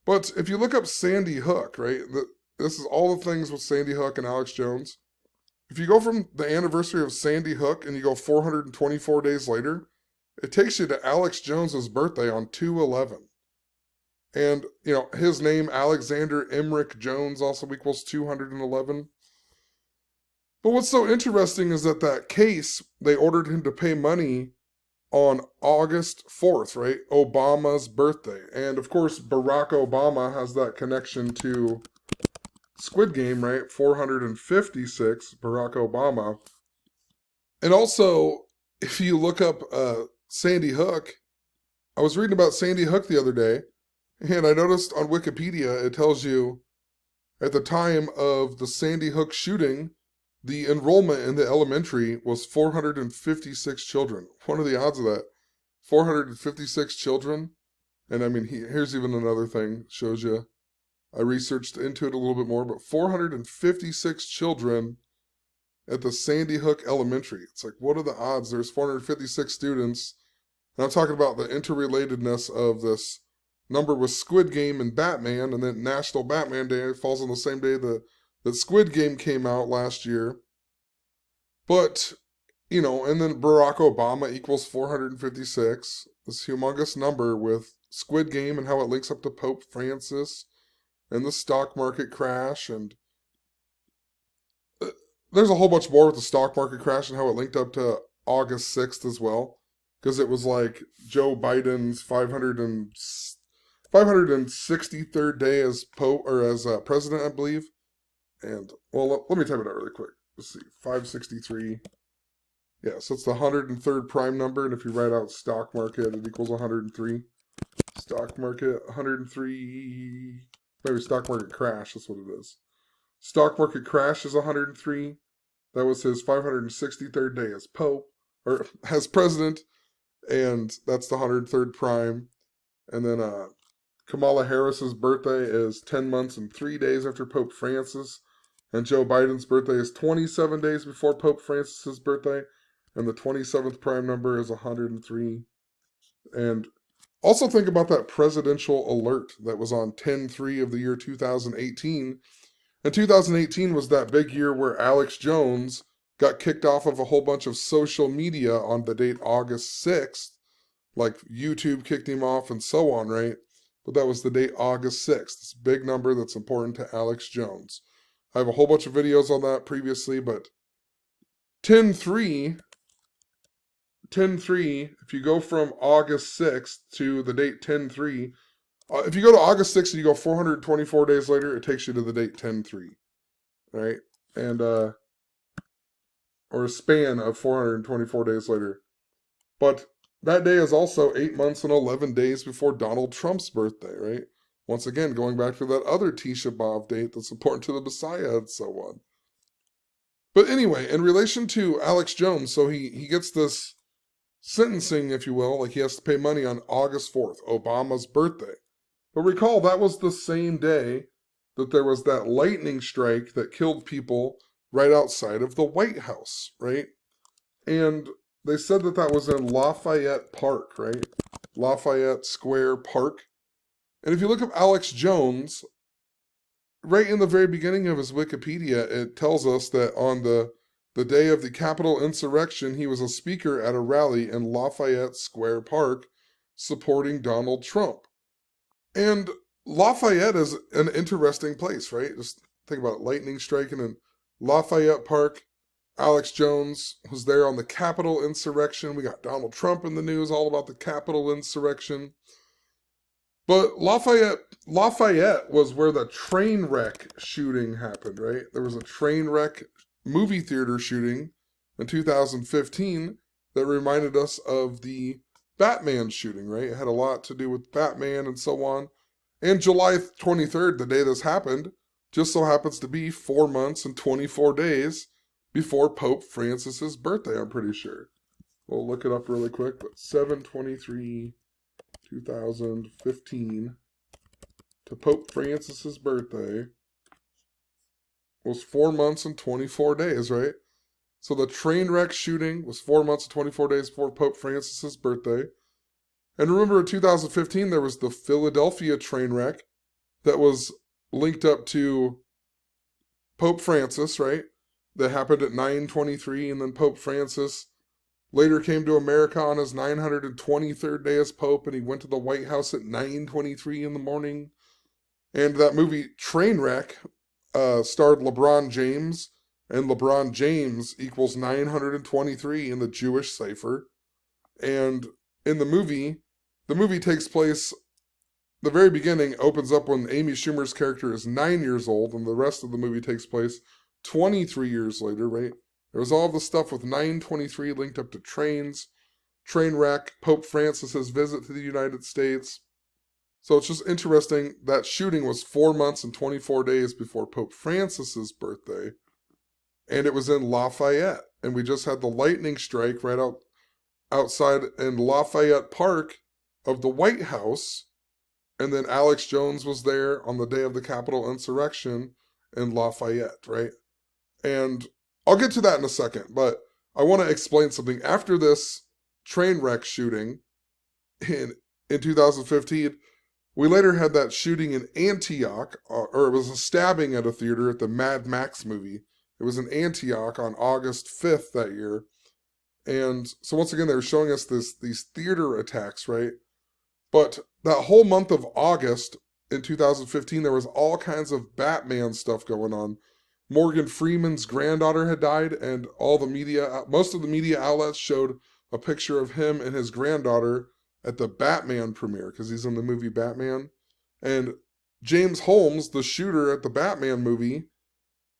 But if you look up Sandy Hook, right, this is all the things with Sandy Hook and Alex Jones. If you go from the anniversary of Sandy Hook and you go 424 days later, it takes you to Alex Jones's birthday on 2/11. And, his name, Alexander Emmerich Jones, also equals 211. But what's so interesting is that case, they ordered him to pay money on August 4th, right? Obama's birthday. And, of course, Barack Obama has that connection to Squid Game, right? 456, Barack Obama. And also, if you look up Sandy Hook, I was reading about Sandy Hook the other day, and I noticed on Wikipedia, it tells you at the time of the Sandy Hook shooting, the enrollment in the elementary was 456 children. What are the odds of that? 456 children? And I mean, here's even another thing, shows you. I researched into it a little bit more, but 456 children at the Sandy Hook Elementary. It's like, what are the odds? There's 456 students. And I'm talking about the interrelatedness of this number with Squid Game and Batman, and then National Batman Day falls on the same day that Squid Game came out last year. But, and then Barack Obama equals 456, this humongous number with Squid Game and how it links up to Pope Francis and the stock market crash. And there's a whole bunch more with the stock market crash and how it linked up to August 6th as well. Because it was like Joe Biden's 563rd day as Pope, or as president, I believe. And, well, let me type it out really quick. Let's see, 563. Yeah, so it's the 103rd prime number, and if you write out stock market, it equals 103. Stock market, 103, maybe stock market crash, that's what it is. Stock market crash is 103. That was his 563rd day as Pope, or as president, and that's the 103rd prime. And then Kamala Harris's birthday is 10 months and 3 days after Pope Francis. And Joe Biden's birthday is 27 days before Pope Francis's birthday. And the 27th prime number is 103. And also think about that presidential alert that was on 10/3 of the year 2018. And 2018 was that big year where Alex Jones got kicked off of a whole bunch of social media on the date August 6th. Like YouTube kicked him off and so on, right? But that was the date August 6th. This big number that's important to Alex Jones. I have a whole bunch of videos on that previously, but 10/3, if you go from August 6th to the date 10/3, if you go to August 6th and you go 424 days later, it takes you to the date 10/3, right? And, or a span of 424 days later. But that day is also 8 months and 11 days before Donald Trump's birthday, right? Once again, going back to that other Tisha B'Av date that's important to the Messiah and so on. But anyway, in relation to Alex Jones, so he gets this sentencing, if you will, like he has to pay money on August 4th, Obama's birthday. But recall, that was the same day that there was that lightning strike that killed people right outside of the White House, right? And they said that that was in Lafayette Park, right? Lafayette Square Park. And if you look up Alex Jones, right in the very beginning of his Wikipedia, it tells us that on the day of the Capitol insurrection, he was a speaker at a rally in Lafayette Square Park supporting Donald Trump. And Lafayette is an interesting place, right? Just think about it, lightning striking in Lafayette Park. Alex Jones was there on the Capitol insurrection. We got Donald Trump in the news all about the Capitol insurrection. But Lafayette was where the train wreck shooting happened, right? There was a train wreck movie theater shooting in 2015 that reminded us of the Batman shooting, right? It had a lot to do with Batman and so on. And July 23rd, the day this happened, just so happens to be 4 months and 24 days before Pope Francis's birthday, I'm pretty sure. We'll look it up really quick, but 7/23/2015 to Pope Francis's birthday was 4 months and 24 days, right? So the train wreck shooting was 4 months and 24 days before Pope Francis's birthday. And remember in 2015, there was the Philadelphia train wreck that was linked up to Pope Francis, right? That happened at 9/23, and then Pope Francis later came to America on his 923rd day as Pope, and he went to the White House at 9:23 in the morning. And that movie Trainwreck starred LeBron James, and LeBron James equals 923 in the Jewish cipher. And in the movie takes place, the very beginning opens up when Amy Schumer's character is 9 years old, and the rest of the movie takes place 23 years later, right? There was all the stuff with 923 linked up to trains, train wreck, Pope Francis's visit to the United States. So it's just interesting that shooting was 4 months and 24 days before Pope Francis's birthday, and it was in Lafayette. And we just had the lightning strike right outside in Lafayette Park of the White House, and then Alex Jones was there on the day of the Capitol insurrection in Lafayette, right? And I'll get to that in a second, but I want to explain something. After this train wreck shooting in 2015, we later had that shooting in Antioch, or it was a stabbing at a theater at the Mad Max movie. It was in Antioch on August 5th that year. And so once again, they were showing us these theater attacks, right? But that whole month of August in 2015, there was all kinds of Batman stuff going on. Morgan Freeman's granddaughter had died, and most of the media outlets showed a picture of him and his granddaughter at the Batman premiere, because he's in the movie Batman. And James Holmes, the shooter at the Batman movie,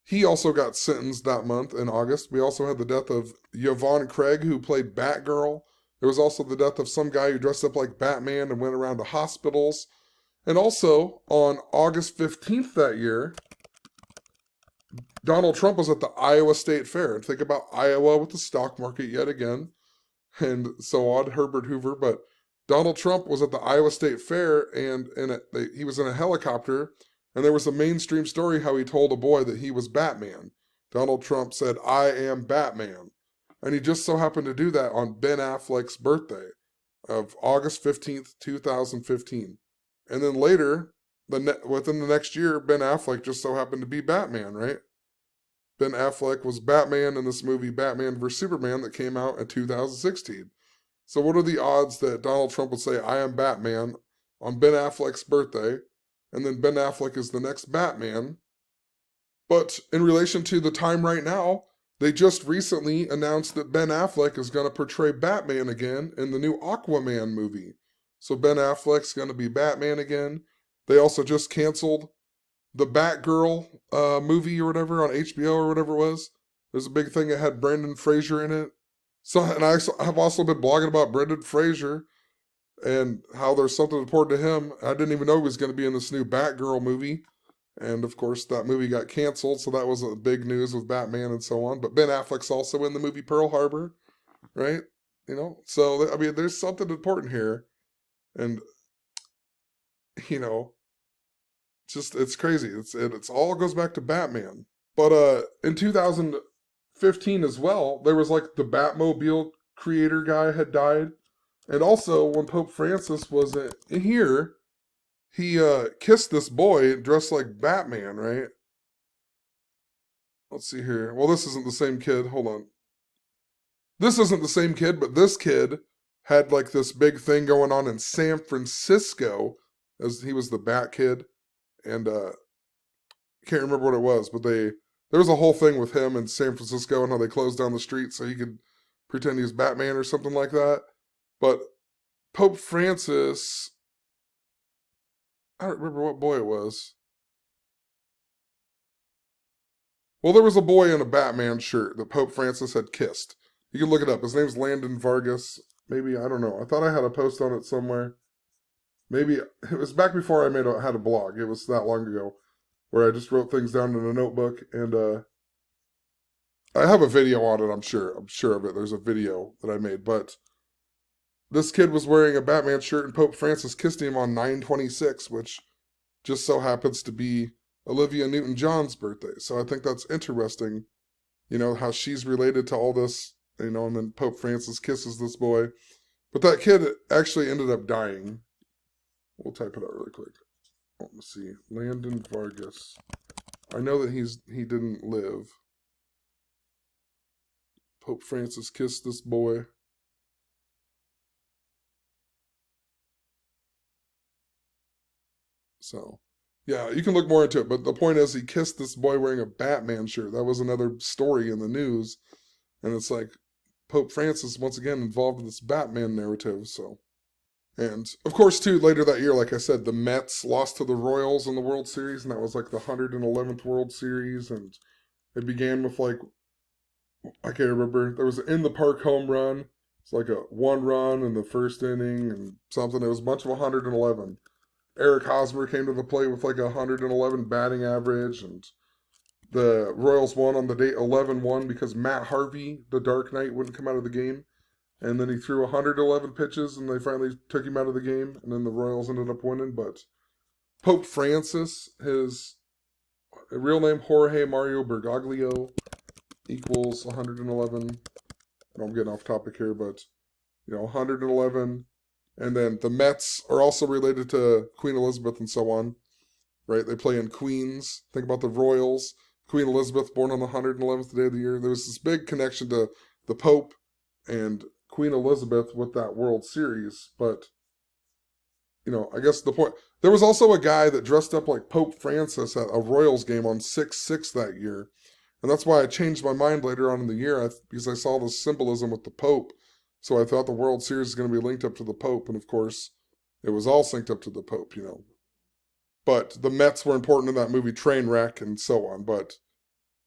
he also got sentenced that month in August. We also had the death of Yvonne Craig, who played Batgirl. There was also the death of some guy who dressed up like Batman and went around to hospitals. And also, on August 15th that year, Donald Trump was at the Iowa State Fair. And think about Iowa with the stock market yet again, and so on, Herbert Hoover. But Donald Trump was at the Iowa State Fair, and he was in a helicopter, and there was a mainstream story how he told a boy that he was Batman. Donald Trump said, "I am Batman." And he just so happened to do that on Ben Affleck's birthday of August 15th, 2015. And then later, within the next year, Ben Affleck just so happened to be Batman, right? Ben Affleck was Batman in this movie Batman vs. Superman that came out in 2016. So what are the odds that Donald Trump would say, "I am Batman" on Ben Affleck's birthday, and then Ben Affleck is the next Batman? But in relation to the time right now, they just recently announced that Ben Affleck is going to portray Batman again in the new Aquaman movie. So Ben Affleck's going to be Batman again. They also just canceled the Batgirl movie or whatever on HBO or whatever it was. There's a big thing that had Brendan Fraser in it. So, and I have also been blogging about Brendan Fraser and how there's something important to him. I didn't even know he was going to be in this new Batgirl movie. And of course, that movie got canceled, so that was a big news with Batman and so on. But Ben Affleck's also in the movie Pearl Harbor, right? You know, so I mean, there's something important here, and you know, just it's crazy. It's all goes back to Batman. But in 2015 as well, there was like the Batmobile creator guy had died, and also when Pope Francis was in here, he kissed this boy dressed like Batman, right? Let's see here. Well, this isn't the same kid. Hold on. This isn't the same kid, but this kid had like this big thing going on in San Francisco, as he was the Bat Kid, and can't remember what it was, but there was a whole thing with him in San Francisco and how they closed down the street so he could pretend he was Batman or something like that. But Pope Francis, I don't remember what boy it was. Well, there was a boy in a Batman shirt that Pope Francis had kissed. You can look it up. His name's Landon Vargas. Maybe, I don't know. I thought I had a post on it somewhere. Maybe it was back before I had a blog. It was that long ago where I just wrote things down in a notebook, and I have a video on it. I'm sure of it. There's a video that I made, but this kid was wearing a Batman shirt, and Pope Francis kissed him on 9/26, which just so happens to be Olivia Newton-John's birthday. So I think that's interesting, you know, how she's related to all this, you know, and then Pope Francis kisses this boy. But that kid actually ended up dying. We'll type it out really quick. Let's see. Landon Vargas. I know that he didn't live. Pope Francis kissed this boy. So, yeah, you can look more into it. But the point is, he kissed this boy wearing a Batman shirt. That was another story in the news. And it's like Pope Francis, once again, involved in this Batman narrative. So, and of course, too, later that year, like I said, the Mets lost to the Royals in the World Series. And that was like the 111th World Series. And it began with like, I can't remember. There was an in the park home run. It's like a one run in the first inning and something. It was a bunch of 111. Eric Hosmer came to the plate with like 111 batting average, and the Royals won on the date 11-1 because Matt Harvey, the Dark Knight, wouldn't come out of the game. And then he threw 111 pitches, and they finally took him out of the game, and then the Royals ended up winning. But Pope Francis, his real name Jorge Mario Bergoglio, equals 111. I know I'm getting off topic here, but, you know, 111. And then the Mets are also related to Queen Elizabeth and so on, right? They play in Queens. Think about the Royals. Queen Elizabeth, born on the 111th day of the year. There was this big connection to the Pope and Queen Elizabeth with that World Series. But, you know, I guess the point... There was also a guy that dressed up like Pope Francis at a Royals game on 6/6 that year. And that's why I changed my mind later on in the year, because I saw the symbolism with the Pope. So I thought the World Series is going to be linked up to the Pope, and of course, it was all synced up to the Pope, you know. But the Mets were important in that movie Trainwreck and so on. But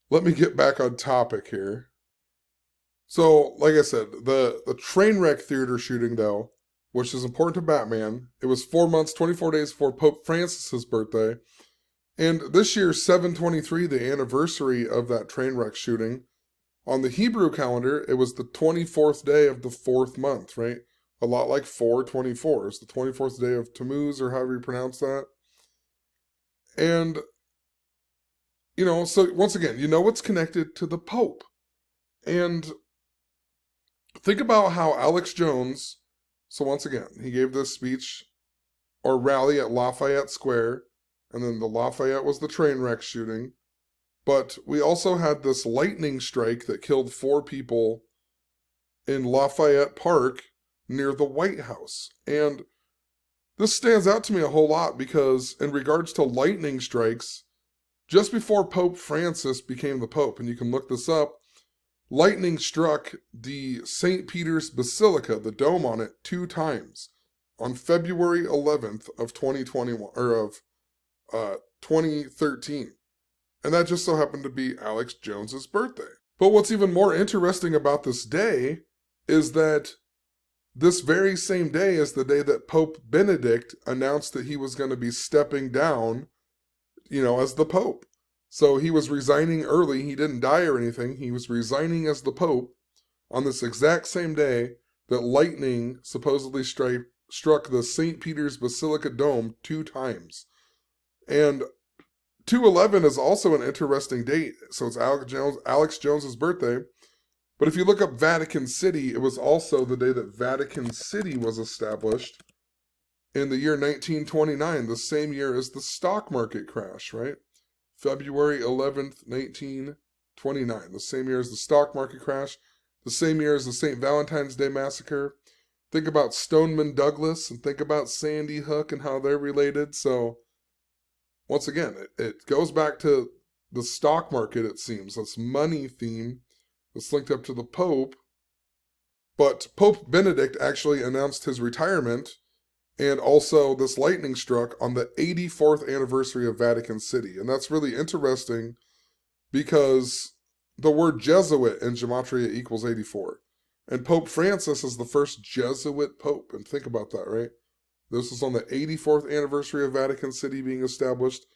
let me get back on topic here. So, like I said, the Trainwreck theater shooting, though, which is important to Batman, it was 4 months, 24 days before Pope Francis's birthday, And this year, 723, the anniversary of that train wreck shooting, on the Hebrew calendar, it was the 24th day of the 4th month, right? A lot like 424. It's the 24th day of Tammuz, or however you pronounce that. And, so once again, it's connected to the Pope. And think about how Alex Jones, so once again, he gave this speech or rally at Lafayette Square, and then the Lafayette was the train wreck shooting. But we also had this lightning strike that killed 4 people in Lafayette Park near the White House. And this stands out to me a whole lot because in regards to lightning strikes, just before Pope Francis became the Pope, and you can look this up, lightning struck the St. Peter's Basilica, the dome on it, 2 times on February 11th of 2021, or of 2013. And that just so happened to be Alex Jones's birthday. But what's even more interesting about this day is that this very same day is the day that Pope Benedict announced that he was going to be stepping down, as the Pope. So he was resigning early. He didn't die or anything. He was resigning as the Pope on this exact same day that lightning supposedly struck the St. Peter's Basilica dome 2 times. And 2/11 is also an interesting date. So it's Alex Jones's birthday. But if you look up Vatican City, it was also the day that Vatican City was established in the year 1929, the same year as the stock market crash, right? February 11th, 1929, the same year as the stock market crash, the same year as the St. Valentine's Day massacre. Think about Stoneman Douglas and think about Sandy Hook and how they're related. So once again, it goes back to the stock market, it seems. This money theme that's linked up to the Pope. But Pope Benedict actually announced his retirement, and also this lightning struck on the 84th anniversary of Vatican City. And that's really interesting because the word Jesuit in gematria equals 84. And Pope Francis is the first Jesuit Pope. And think about that, right? This is on the 84th anniversary of Vatican City being established,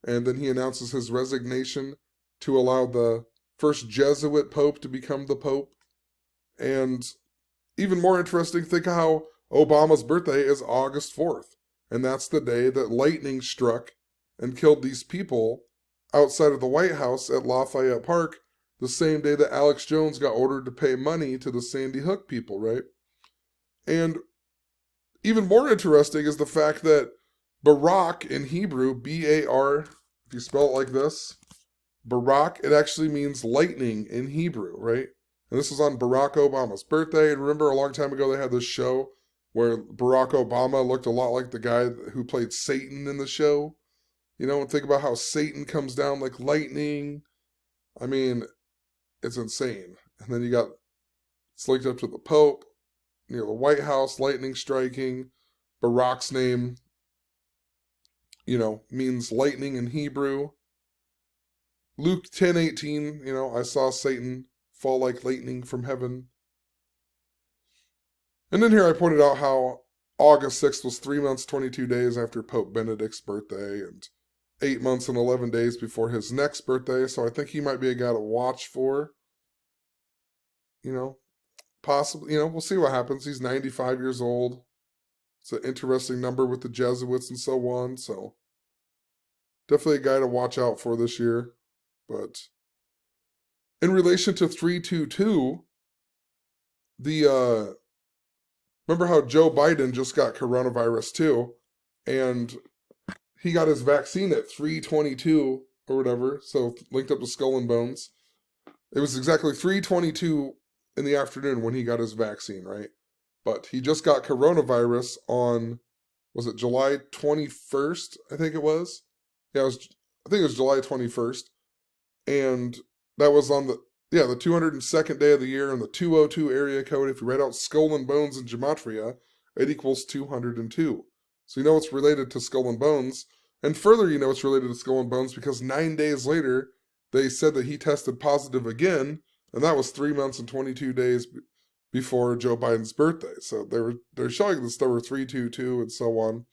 and then he announces his resignation to allow the first Jesuit Pope to become the Pope. And even more interesting, think how Obama's birthday is August 4th, and that's the day that lightning struck and killed these people outside of the White House at Lafayette Park, the same day that Alex Jones got ordered to pay money to the Sandy Hook people, right? And even more interesting is the fact that Barak in Hebrew, B-A-R, if you spell it like this, Barak, it actually means lightning in Hebrew, right? And this was on Barack Obama's birthday. And remember a long time ago they had this show where Barack Obama looked a lot like the guy who played Satan in the show. And think about how Satan comes down like lightning. I mean, it's insane. And then it's linked up to the Pope. Near the White House, lightning striking. Barak's name, means lightning in Hebrew. Luke 10:18, I saw Satan fall like lightning from heaven. And then here I pointed out how August 6th was 3 months, 22 days after Pope Benedict's birthday, and 8 months and 11 days before his next birthday. So I think he might be a guy to watch for. Possibly, we'll see what happens. He's 95 years old. It's an interesting number with the Jesuits and so on. So definitely a guy to watch out for this year. But in relation to 322, remember how Joe Biden just got coronavirus too, and he got his vaccine at 3:22 or whatever, so linked up to Skull and Bones. It was exactly 3:22 in the afternoon when he got his vaccine, right? But he just got coronavirus on, was it July 21st? I think it was. Yeah, I think it was July 21st. And that was on the 202nd day of the year in the 202 area code. If you write out Skull and Bones in gematria, it equals 202. So it's related to Skull and Bones. And further, it's related to Skull and Bones because 9 days later, they said that he tested positive again, and that was 3 months and 22 days before Joe Biden's birthday. So they're showing this number 322 and so on.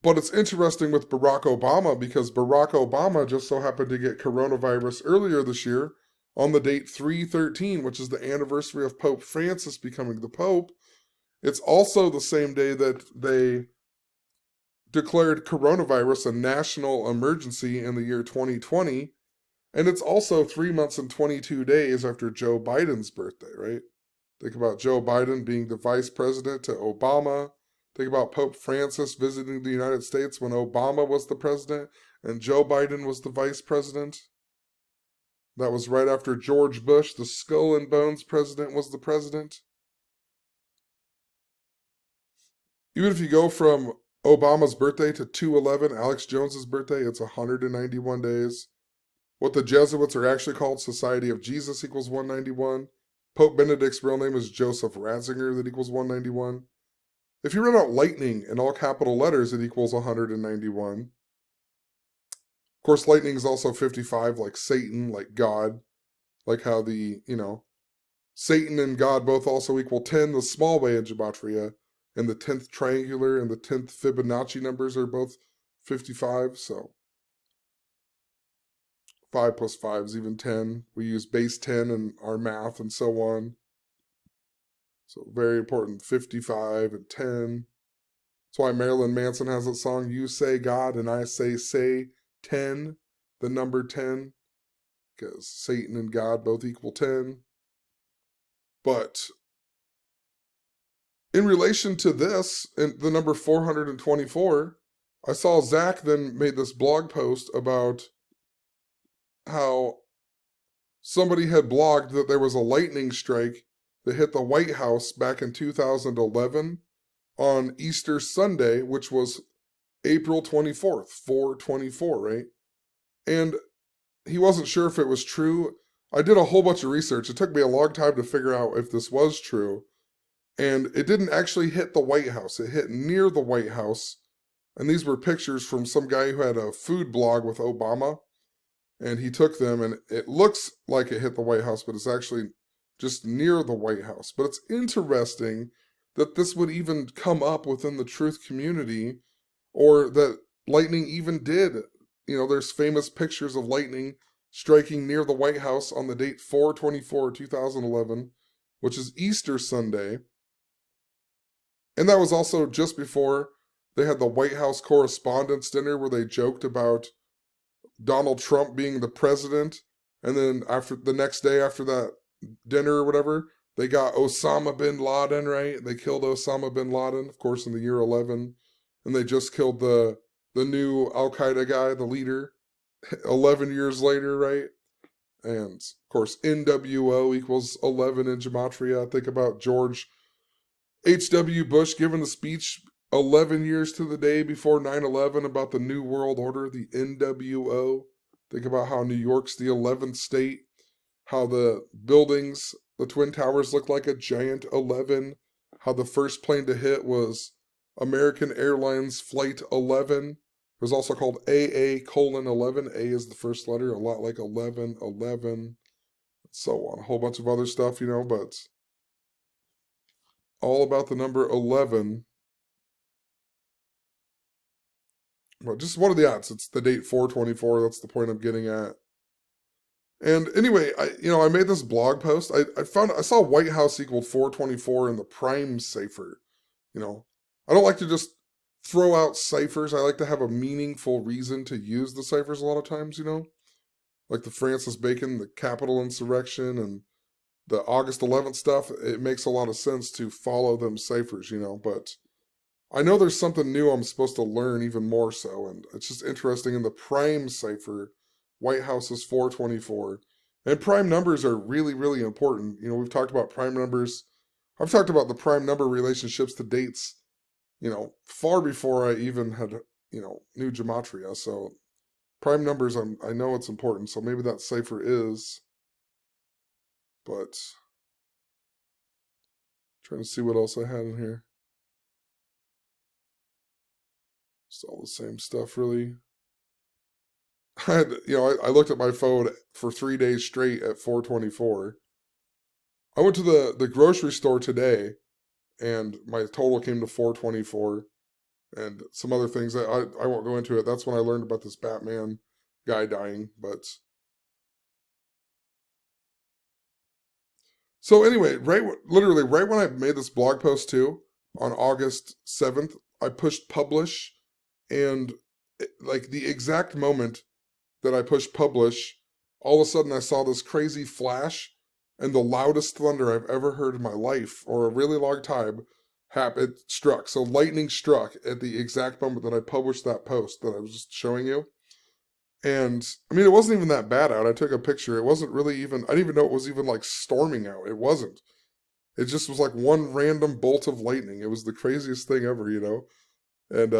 But it's interesting with Barack Obama because Barack Obama just so happened to get coronavirus earlier this year on the date 3/13, which is the anniversary of Pope Francis becoming the Pope. It's also the same day that they declared coronavirus a national emergency in the year 2020. And it's also 3 months and 22 days after Joe Biden's birthday, right? Think about Joe Biden being the vice president to Obama. Think about Pope Francis visiting the United States when Obama was the president and Joe Biden was the vice president. That was right after George Bush, the skull and bones president, was the president. Even if you go from Obama's birthday to 2/11, Alex Jones's birthday, it's 191 days. What the Jesuits are actually called, Society of Jesus, equals 191. Pope Benedict's real name is Joseph Ratzinger, that equals 191. If you read out lightning in all capital letters, it equals 191. Of course, lightning is also 55, like Satan, like God, like how Satan and God both also equal 10, the small way in Gematria, and the 10th triangular and the 10th Fibonacci numbers are both 55, so 5 plus 5 is even 10. We use base 10 in our math and so on. So very important, 55 and 10. That's why Marilyn Manson has that song, You Say God and I Say 10, the number 10, because Satan and God both equal 10. But in relation to this, and the number 424, I saw Zach then made this blog post about how somebody had blogged that there was a lightning strike that hit the White House back in 2011 on Easter Sunday, which was April 24th, 424, right? And he wasn't sure if it was true. I did a whole bunch of research. It took me a long time to figure out if this was true. And it didn't actually hit the White House. It hit near the White House. And these were pictures from some guy who had a food blog with Obama. And he took them, and it looks like it hit the White House, but it's actually just near the White House. But it's interesting that this would even come up within the truth community, or that lightning even did. There's famous pictures of lightning striking near the White House on the date 4/24/2011, which is Easter Sunday. And that was also just before they had the White House Correspondents' Dinner where they joked about Donald Trump being the president. And then after the next day after that dinner or whatever, they got Osama bin Laden, right? They killed Osama bin Laden, of course, in the year 11. And they just killed the new Al-Qaeda guy, the leader, 11 years later, right? And, of course, NWO equals 11 in Gematria. Think about George H.W. Bush giving the speech 11 years to the day before 9/11 about the New World Order, the NWO. Think about how New York's the 11th state, how the buildings, the Twin Towers look like a giant 11, how the first plane to hit was American Airlines Flight 11. It was also called AA:11. A is the first letter, a lot like 11, 11, and so on. A whole bunch of other stuff, but all about the number 11. Well, just what are the odds? It's the date 4/24. That's the point I'm getting at. And anyway, I made this blog post. I saw White House equaled 4/24 in the prime cipher. I don't like to just throw out ciphers. I like to have a meaningful reason to use the ciphers a lot of times, like the Francis Bacon, the Capitol insurrection, and the August 11th stuff. It makes a lot of sense to follow them ciphers, but I know there's something new I'm supposed to learn even more so, and it's just interesting. In the prime cipher, White House is 4/24. And prime numbers are really, really important. We've talked about prime numbers. I've talked about the prime number relationships to dates, far before I even had, knew Gematria. So prime numbers, I know it's important. So maybe that cipher is, but trying to see what else I had in here. It's all the same stuff, really. I looked at my phone for 3 days straight at 4/24. I went to the grocery store today, and my total came to 4/24. and some other things that I won't go into it. That's when I learned about this Batman guy dying. But so anyway, literally right when I made this blog post too, on August 7th, I pushed publish, and like the exact moment that I pushed publish, all of a sudden I saw this crazy flash, and the loudest thunder I've ever heard in my life, or a really long time, it struck. So lightning struck at the exact moment that I published that post that I was just showing you. And I mean, it wasn't even that bad out. I took a picture. It wasn't really even, I didn't even know it was even like storming out. It wasn't. It just was like one random bolt of lightning. It was the craziest thing ever, you know? And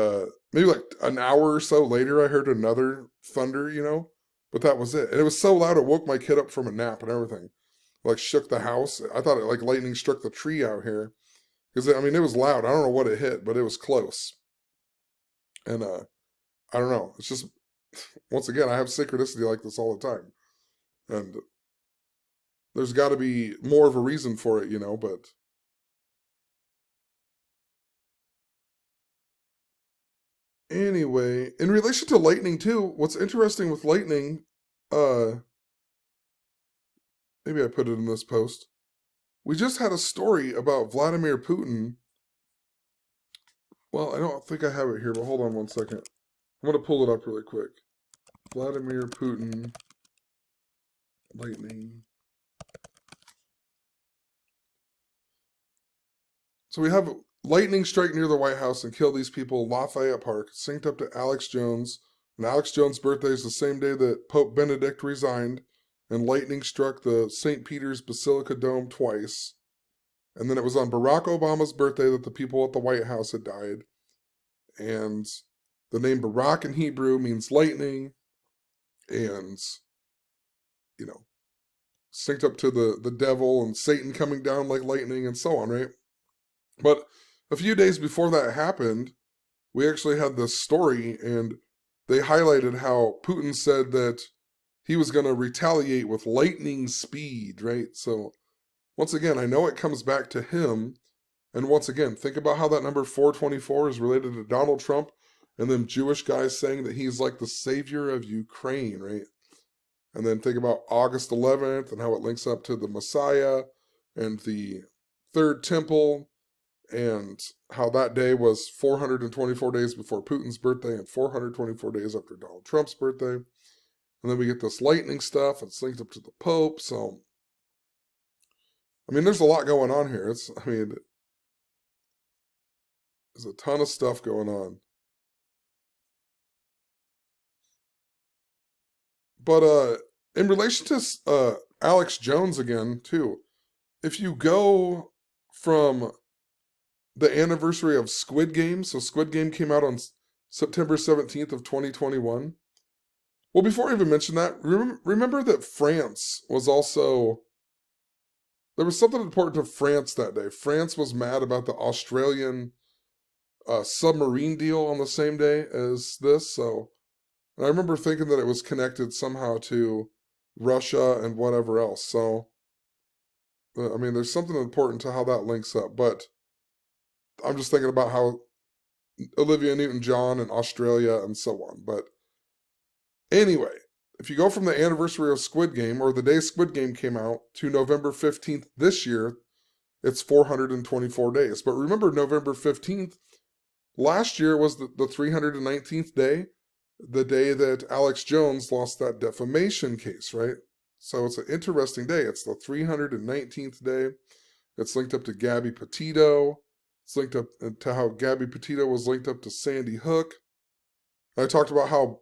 maybe like an hour or so later, I heard another thunder, you know? But that was it. And it was so loud, it woke my kid up from a nap and everything. Like shook the house. I thought it like lightning struck the tree out here. Because, I mean, it was loud. I don't know what it hit, but it was close. And I don't know. It's just, once again, I have synchronicity like this all the time. And there's got to be more of a reason for it, you know, but anyway, in relation to lightning too, what's interesting with lightning, uh, maybe I put it in this post. We just had a story about Vladimir Putin. Well, I don't think I have it here, but hold on one second. I'm going to pull it up really quick. Vladimir Putin, lightning. So we have lightning strike near the White House and kill these people in Lafayette Park, synced up to Alex Jones. And Alex Jones' birthday is the same day that Pope Benedict resigned, and lightning struck the St. Peter's Basilica Dome twice. And then it was on Barack Obama's birthday that the people at the White House had died. And the name Barack in Hebrew means lightning, and, you know, synced up to the devil and Satan coming down like lightning and so on, right? But a few days before that happened, we actually had this story, and they highlighted how Putin said that he was going to retaliate with lightning speed, right? So, once again, I know it comes back to him. And once again, think about how that number 424 is related to Donald Trump and them Jewish guys saying that he's like the savior of Ukraine, right? And then think about August 11th and how it links up to the Messiah and the Third Temple, and how that day was 424 days before Putin's birthday and 424 days after Donald Trump's birthday. And then we get this lightning stuff. It's linked up to the Pope. So, I mean, there's a lot going on here. There's a ton of stuff going on. But in relation to Alex Jones again, too, if you go from the anniversary of Squid Game, so Squid Game came out on September 17th of 2021. Well, before I even mention that, remember that France was also, there was something important to France that day. France was mad about the Australian submarine deal on the same day as this. So, and I remember thinking that it was connected somehow to Russia and whatever else. So, I mean, there's something important to how that links up. But I'm just thinking about how Olivia Newton-John and Australia and so on. But anyway, if you go from the anniversary of Squid Game, or the day Squid Game came out, to November 15th this year, it's 424 days. But remember, November 15th, last year was the 319th day, the day that Alex Jones lost that defamation case, right? So it's an interesting day. It's the 319th day. It's linked up to Gabby Petito. It's linked up to how Gabby Petito was linked up to Sandy Hook. I talked about how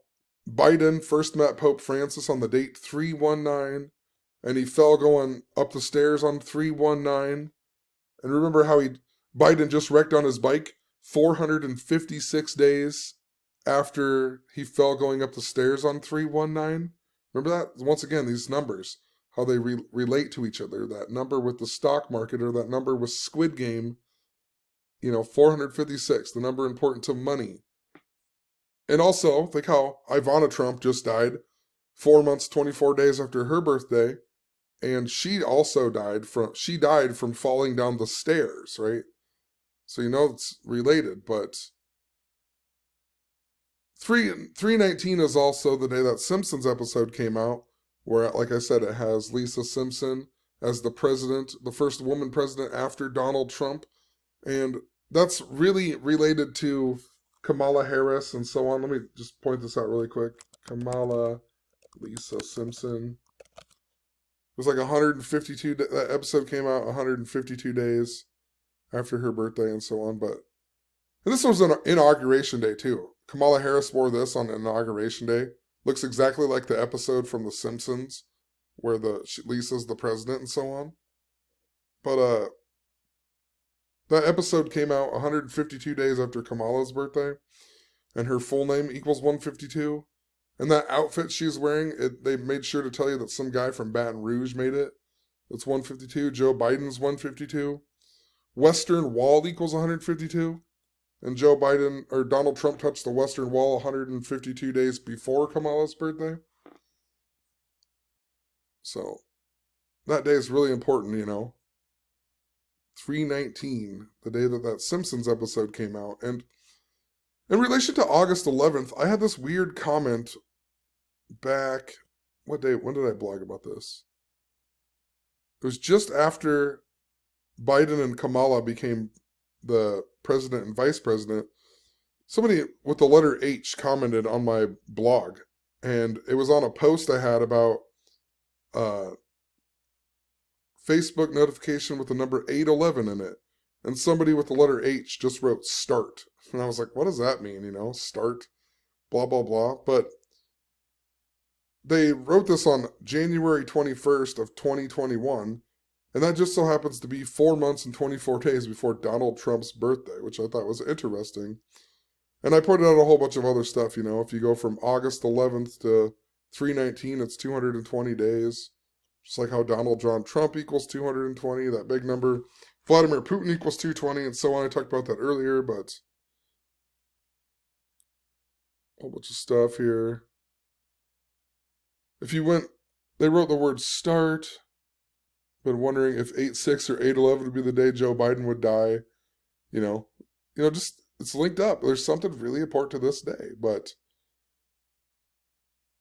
Biden first met Pope Francis on the date 319, and he fell going up the stairs on 319. And remember how Biden just wrecked on his bike 456 days after he fell going up the stairs on 319? Remember that? Once again, these numbers, how they relate to each other. That number with the stock market, or that number with Squid Game, 456, the number important to money. And also, think how Ivana Trump just died 4 months, 24 days after her birthday. And she also died from falling down the stairs, right? So it's related, but 3/19 is also the day that Simpsons episode came out, where, like I said, it has Lisa Simpson as the president, the first woman president after Donald Trump. And that's really related to Kamala Harris and so on. Let me just point this out really quick. Kamala, Lisa Simpson. It was like 152, that episode came out 152 days after her birthday and so on. But and this was an inauguration day too. Kamala Harris wore this on inauguration day. Looks exactly like the episode from The Simpsons where Lisa's the president and so on. But that episode came out 152 days after Kamala's birthday, and her full name equals 152. And that outfit she's wearing, they made sure to tell you that some guy from Baton Rouge made it. It's 152. Joe Biden's 152. Western Wall equals 152. And Donald Trump touched the Western Wall 152 days before Kamala's birthday. So, that day is really important, 3/19, the day that Simpsons episode came out. And in relation to August 11th, I had this weird comment back, when did I blog about this? It was just after Biden and Kamala became the president and vice president. Somebody with the letter H commented on my blog, and it was on a post I had about Facebook notification with the number 811 in it. And somebody with the letter H just wrote start. And I was like, what does that mean? Start, blah, blah, blah. But they wrote this on January 21st of 2021. And that just so happens to be 4 months and 24 days before Donald Trump's birthday, which I thought was interesting. And I pointed out a whole bunch of other stuff, if you go from August 11th to 3/19, it's 220 days. Just like how Donald John Trump equals 220, that big number. Vladimir Putin equals 220, and so on. I talked about that earlier, but a whole bunch of stuff here. They wrote the word start. Been wondering if 8/6 or 8/11 would be the day Joe Biden would die. Just, it's linked up. There's something really important to this day. But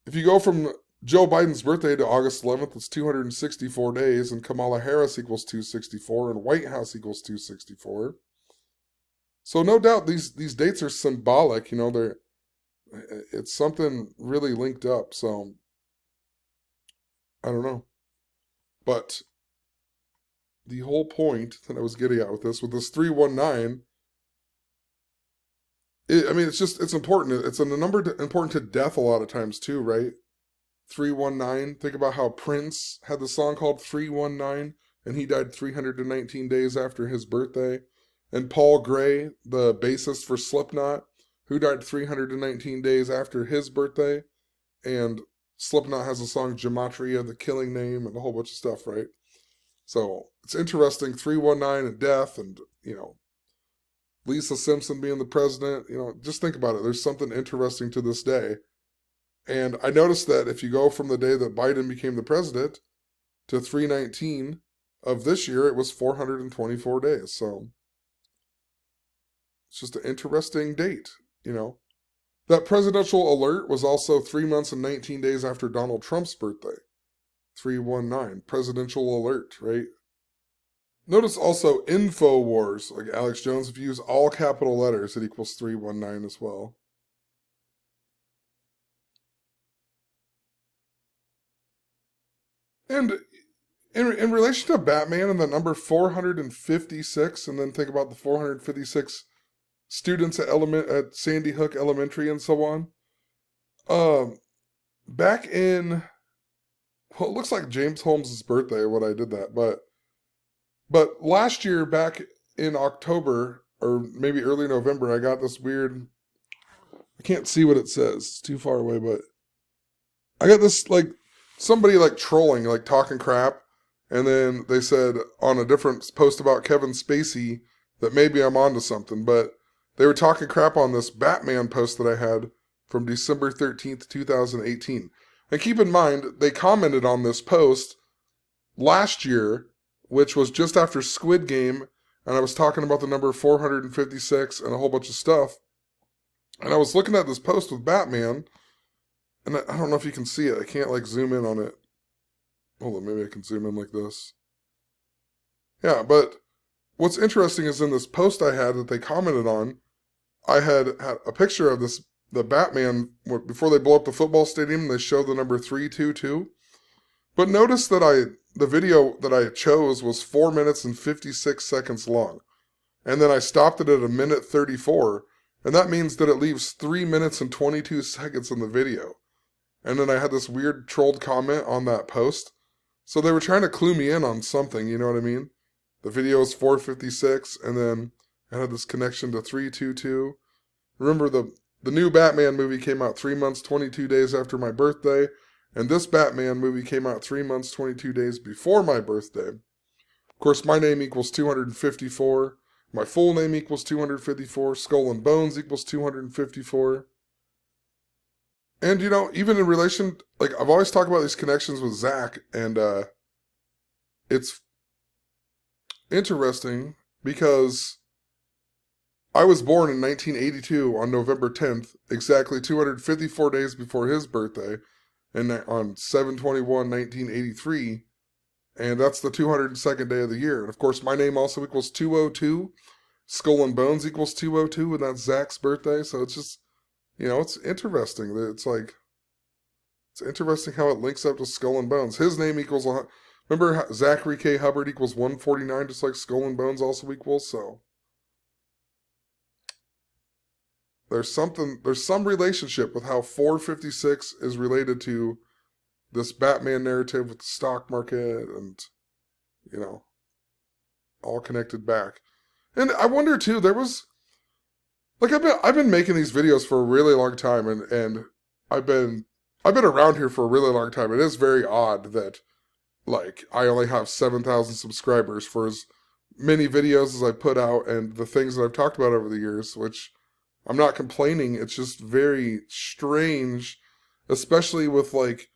if you go from Joe Biden's birthday to August 11th, it's 264 days, and Kamala Harris equals 264, and White House equals 264. So no doubt these dates are symbolic, it's something really linked up, so I don't know. But the whole point that I was getting at with this 319, it's important. It's a number important to death a lot of times too, right? 319. Think about how Prince had the song called 319, and he died 319 days after his birthday. And Paul Gray, the bassist for Slipknot, who died 319 days after his birthday. And Slipknot has a song, Gematria, the killing name, and a whole bunch of stuff, right? So it's interesting, 319 and death, and, Lisa Simpson being the president. Just think about it. There's something interesting to this day. And I noticed that if you go from the day that Biden became the president to 3/19 of this year, it was 424 days. So it's just an interesting date, That presidential alert was also 3 months and 19 days after Donald Trump's birthday. 319, presidential alert, right? Notice also InfoWars, like Alex Jones, if you use all capital letters, it equals 319 as well. And in relation to Batman and the number 456, and then think about the 456 students at Sandy Hook Elementary and so on. Back in, it looks like James Holmes' birthday when I did that, but last year, back in October, or maybe early November, I got this weird, I can't see what it says, it's too far away, but I got this, somebody trolling, talking crap, and then they said on a different post about Kevin Spacey that maybe I'm onto something, but they were talking crap on this Batman post that I had from December 13th, 2018. And keep in mind, they commented on this post last year, which was just after Squid Game, and I was talking about the number 456 and a whole bunch of stuff. And I was looking at this post with Batman, and I don't know if you can see it. I can't like zoom in on it. Hold on, maybe I can zoom in like this. Yeah, but what's interesting is in this post I had that they commented on, I had a picture of the Batman before they blow up the football stadium. They show the number 322. But notice that the video that I chose was 4 minutes and 56 seconds long. And then I stopped it at 1:34. And that means that it leaves 3 minutes and 22 seconds in the video. And then I had this weird trolled comment on that post. So they were trying to clue me in on something, you know what I mean? The video is 4:56, and then I had this connection to 322. Remember, the new Batman movie came out 3 months, 22 days after my birthday, and this Batman movie came out 3 months, 22 days before my birthday. Of course, my name equals 254. My full name equals 254. Skull and Bones equals 254. And, you know, even in relation, like, I've always talked about these connections with Zach, and it's interesting because I was born in 1982 on November 10th, exactly 254 days before his birthday, and on 7/21/1983, and that's the 202nd day of the year. And of course, my name also equals 202. Skull and Bones equals 202, and that's Zach's birthday. So it's just, you know, it's interesting. It's like, it's interesting how it links up to Skull and Bones. His name equals, remember Zachary K. Hubbard equals 149, just like Skull and Bones also equals, so. There's some relationship with how 456 is related to this Batman narrative with the stock market and, you know, all connected back. And I wonder too, there was, like, I've been making these videos for a really long time, and I've been around here for a really long time. It is very odd that, like, I only have 7,000 subscribers for as many videos as I put out and the things that I've talked about over the years, which I'm not complaining. It's just very strange, especially with, like,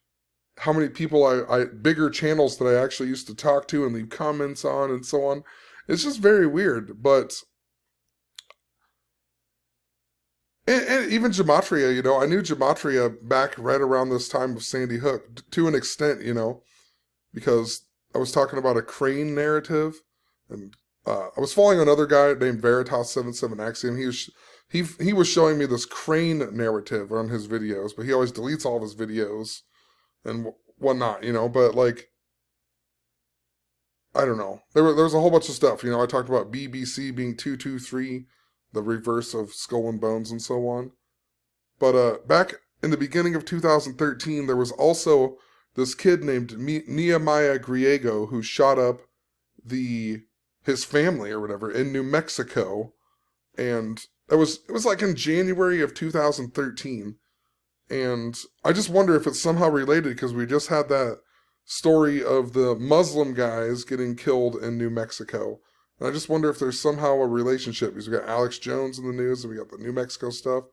how many people bigger channels that I actually used to talk to and leave comments on and so on. It's just very weird, but, and even Gematria, you know, I knew Gematria back right around this time of Sandy Hook, to an extent, you know, because I was talking about a crane narrative, and I was following another guy named Veritas77Axiom. He was showing me this crane narrative on his videos, but he always deletes all of his videos and whatnot, you know, but, like, I don't know. There was a whole bunch of stuff, you know. I talked about BBC being 223, the reverse of Skull and Bones and so on. But back in the beginning of 2013, there was also this kid named Nehemiah Griego who shot up his family or whatever in New Mexico, and it was like in January of 2013, and I just wonder if it's somehow related, because we just had that story of the Muslim guys getting killed in New Mexico. And I just wonder if there's somehow a relationship, because we got Alex Jones in the news and we got the New Mexico stuff.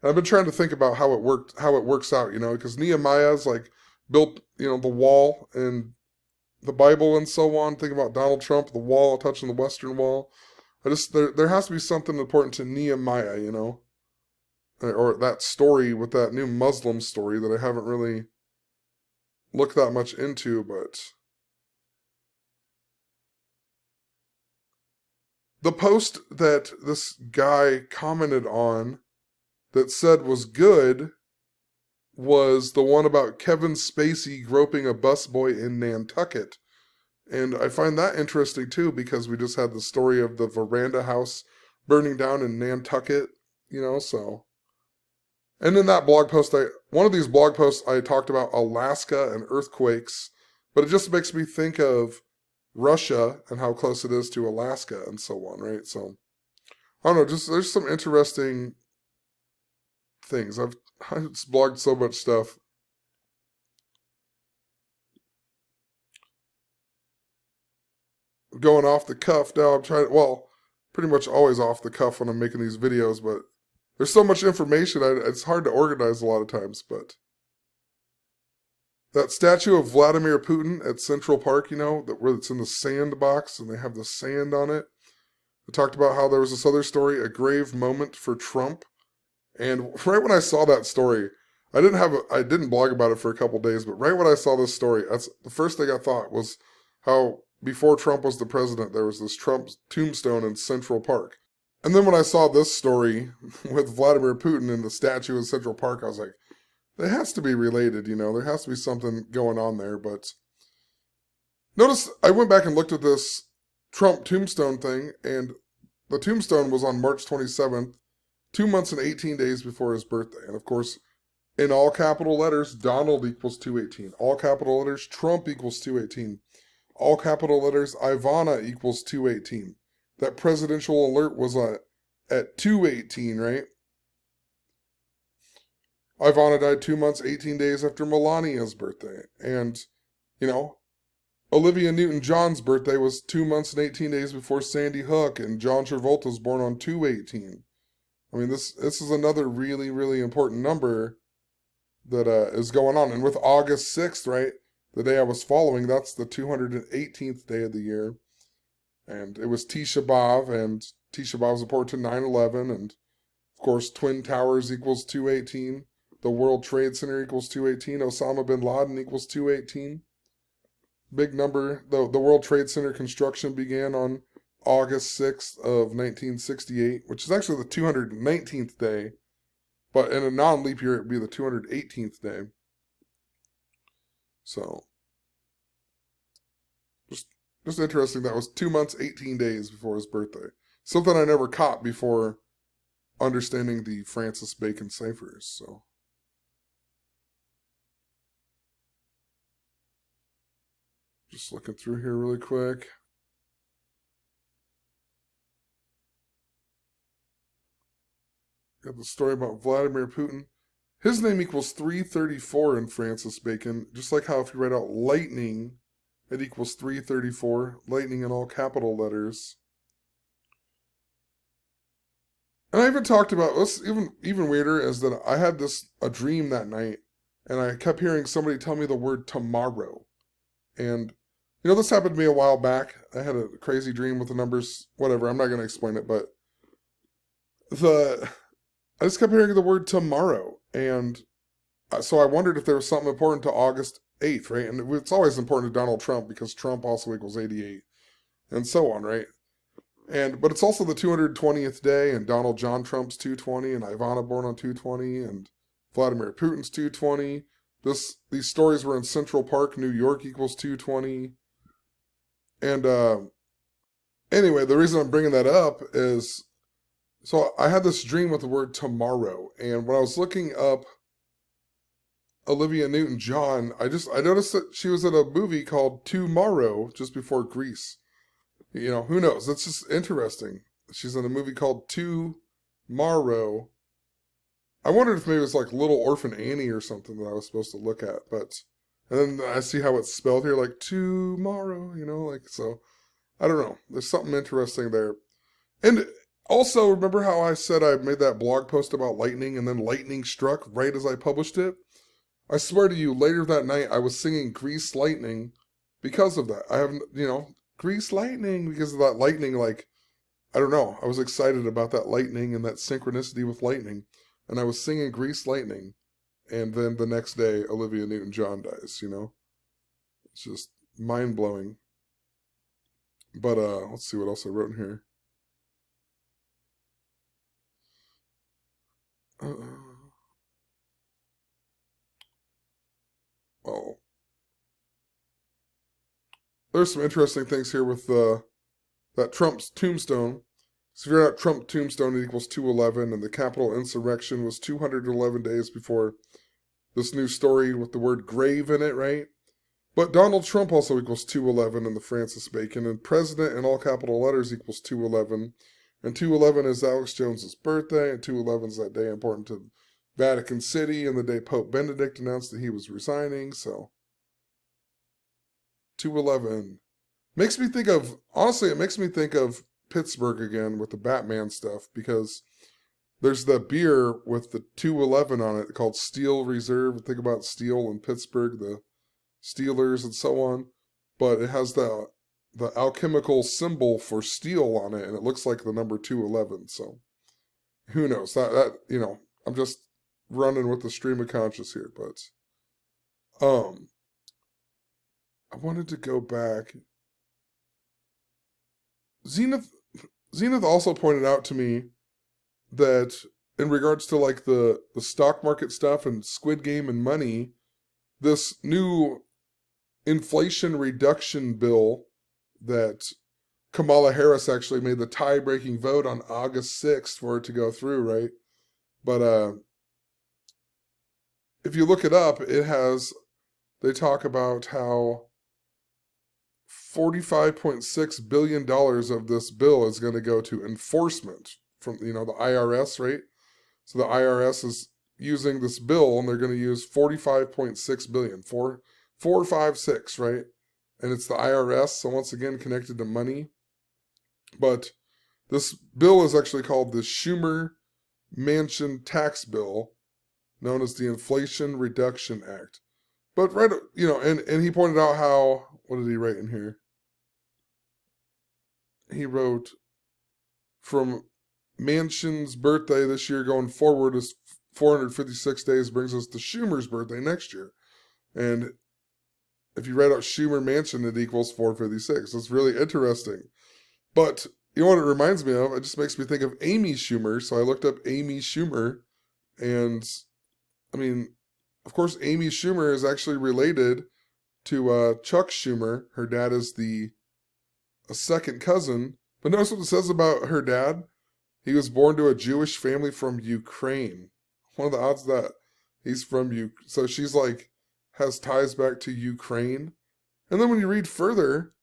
And I've been trying to think about how it works out, you know, because Nehemiah's like built, you know, the wall and the Bible and so on. Think about Donald Trump, the wall touching the Western Wall. There has to be something important to Nehemiah, you know, or that story with that new Muslim story that I haven't really look that much into, but the post that this guy commented on that said was good was the one about Kevin Spacey groping a busboy in Nantucket. And I find that interesting too, because we just had the story of the Veranda house burning down in Nantucket, you know, so. And in that blog post, one of these blog posts, I talked about Alaska and earthquakes, but it just makes me think of Russia and how close it is to Alaska and so on, right? So, I don't know, just there's some interesting things. I've just blogged so much stuff. Going off the cuff now, I'm trying to, well, pretty much always off the cuff when I'm making these videos, but there's so much information, it's hard to organize a lot of times, but that statue of Vladimir Putin at Central Park, you know, where it's in the sandbox and they have the sand on it. I talked about how there was this other story, a grave moment for Trump, And right when I saw that story, I didn't blog about it for a couple days, but right when I saw this story, that's the first thing I thought was how before Trump was the president, there was this Trump tombstone in Central Park. And then when I saw this story with Vladimir Putin and the statue in Central Park, I was like, it has to be related, there has to be something going on there. But notice I went back and looked at this Trump tombstone thing, and the tombstone was on March 27th, 2 months and 18 days before his birthday. And of course, in all capital letters, Donald equals 218. All capital letters, Trump equals 218. All capital letters, Ivana equals 218. That presidential alert was at 218, right? Ivana died 2 months, 18 days after Melania's birthday. And, Olivia Newton-John's birthday was 2 months and 18 days before Sandy Hook, and John Travolta's born on 218. I mean, this is another really, really important number that is going on. And with August 6th, right, the day I was following, that's the 218th day of the year. And it was Tisha B'Av, and Tisha B'Av is important to 9/11, and of course, Twin Towers equals 218. The World Trade Center equals 218. Osama bin Laden equals 218. Big number. The World Trade Center construction began on August 6th of 1968, which is actually the 219th day. But in a non-leap year, it would be the 218th day. So, just interesting. That was 2 months, 18 days before his birthday. Something I never caught before understanding the Francis Bacon ciphers. So, just looking through here really quick. Got the story about Vladimir Putin. His name equals 334 in Francis Bacon, just like how if you write out lightning, it equals 334, lightning in all capital letters. And I even talked about, what's even weirder is that I had a dream that night, and I kept hearing somebody tell me the word tomorrow. And, this happened to me a while back. I had a crazy dream with the numbers, whatever, I'm not going to explain it, but I just kept hearing the word tomorrow, and so I wondered if there was something important to August 8th, right? And it's always important to Donald Trump because Trump also equals 88, and so on, right? But it's also the 220th day, and Donald John Trump's 220, and Ivana born on 220, and Vladimir Putin's 220. These stories were in Central Park, New York equals 220. And anyway, the reason I'm bringing that up is, so I had this dream with the word tomorrow, and when I was looking up Olivia Newton-John, I noticed that she was in a movie called Tomorrow just before Grease. Who knows? That's just interesting. She's in a movie called Tomorrow. I wondered if maybe it was like Little Orphan Annie or something that I was supposed to look at, and then I see how it's spelled here, like tomorrow, so I don't know. There's something interesting there. And also, remember how I said I made that blog post about lightning, and then lightning struck right as I published it? I swear to you, later that night, I was singing Grease Lightning because of that. I haven't, Grease Lightning, because of that lightning, I don't know. I was excited about that lightning and that synchronicity with lightning. And I was singing Grease Lightning. And then the next day, Olivia Newton-John dies, It's just mind-blowing. But, let's see what else I wrote in here. Oh. There's some interesting things here with that Trump's tombstone. So if you're at Trump tombstone, it equals 211, and the Capitol insurrection was 211 days before this new story with the word grave in it, right? But Donald Trump also equals 211 in the Francis Bacon, and president in all capital letters equals 211. And 211 is Alex Jones's birthday, and 211 is that day important to Vatican City, and the day Pope Benedict announced that he was resigning, so 211. It makes me think of Pittsburgh again with the Batman stuff, because there's the beer with the 211 on it called Steel Reserve. Think about steel in Pittsburgh, the Steelers and so on. But it has the alchemical symbol for steel on it, and it looks like the number 211. So who knows? That I'm just running with the stream of conscious here, but I wanted to go back. Zenith also pointed out to me that in regards to like the stock market stuff and Squid Game and money, this new inflation reduction bill that Kamala Harris actually made the tie-breaking vote on August 6th for it to go through, right? But if you look it up, they talk about how $45.6 billion of this bill is going to go to enforcement from, the IRS, right? So the IRS is using this bill and they're going to use 45.6 billion, 456, right? And it's the IRS, so once again connected to money. But this bill is actually called the Schumer-Manchin tax bill, known as the Inflation Reduction Act. But and he pointed out how, what did he write in here? He wrote, from Manchin's birthday this year going forward is 456 days, brings us to Schumer's birthday next year. And if you write out Schumer-Manchin, it equals 456. It's really interesting. But you know what it reminds me of? It just makes me think of Amy Schumer. So I looked up Amy Schumer. And, I mean, of course, Amy Schumer is actually related to Chuck Schumer. Her dad is a second cousin. But notice what it says about her dad. He was born to a Jewish family from Ukraine. One of the odds that he's from Ukraine. So she's like, has ties back to Ukraine. And then when you read further,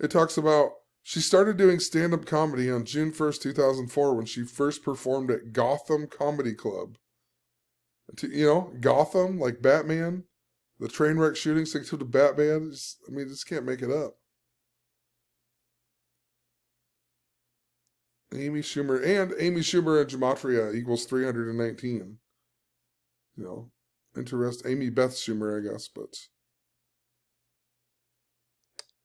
it talks about she started doing stand-up comedy on June 1st, 2004 when she first performed at Gotham Comedy Club. Gotham, like Batman, the train wreck shooting, sing to the Batman. Just can't make it up. Amy Schumer and gematria equals 319. Amy Beth Schumer, I guess, but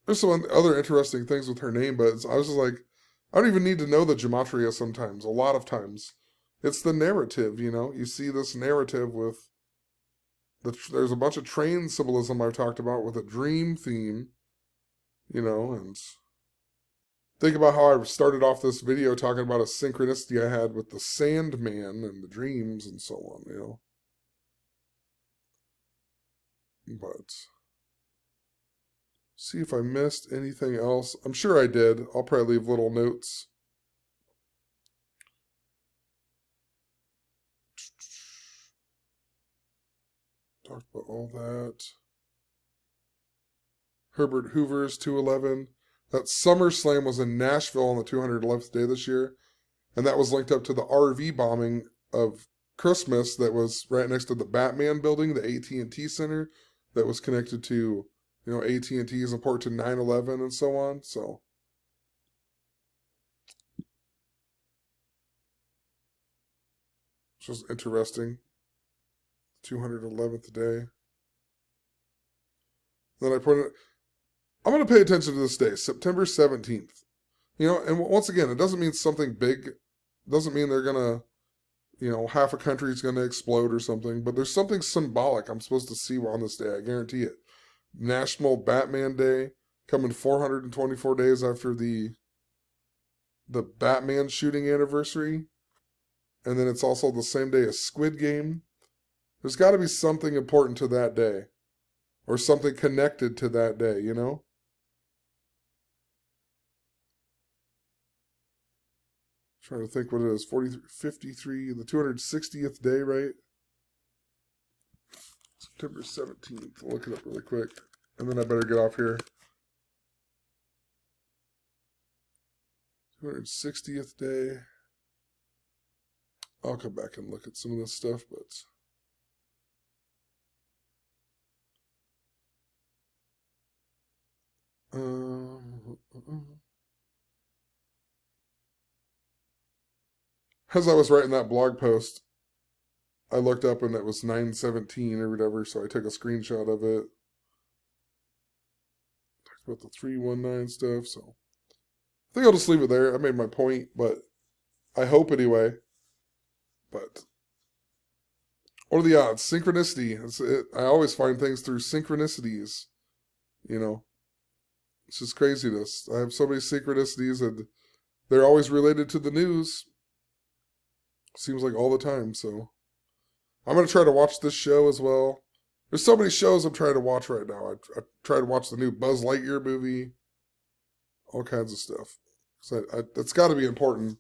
there's some other interesting things with her name, but I was just like, I don't even need to know the gematria sometimes. A lot of times. It's the narrative, You see this narrative with there's a bunch of train symbolism I've talked about with a dream theme, and think about how I started off this video talking about a synchronicity I had with the Sandman and the dreams and so on, But see if I missed anything else. I'm sure I did. I'll probably leave little notes. Talked about all that. Herbert Hoover's 211. That SummerSlam was in Nashville on the 211th day this year. And that was linked up to the RV bombing of Christmas that was right next to the Batman building, the AT&T Center, that was connected to, AT&T is important to 9/11 and so on. So, which was interesting. 211th day. Then I'm going to pay attention to this day, September 17th. And once again, it doesn't mean something big. It doesn't mean they're going to, half a country is going to explode or something. But there's something symbolic I'm supposed to see on this day. I guarantee it. National Batman Day, coming 424 days after the Batman shooting anniversary. And then it's also the same day as Squid Game. There's got to be something important to that day. Or something connected to that day, Trying to think what it is. 53, the 260th day, right? September 17th. I'll look it up really quick. And then I better get off here. 260th day. I'll come back and look at some of this stuff, but as I was writing that blog post, I looked up and it was 9/17 or whatever, so I took a screenshot of it. Talked about the 319 stuff, so I think I'll just leave it there. I made my point, but I hope anyway. But What are the odds? Synchronicity. I always find things through synchronicities. You know, it's just craziness. I have so many synchronicities, and they're always related to the news. Seems like all the time. So I'm going to try to watch this show as well. There's so many shows I'm trying to watch right now. I try to watch the new Buzz Lightyear movie. All kinds of stuff. So that's got to be important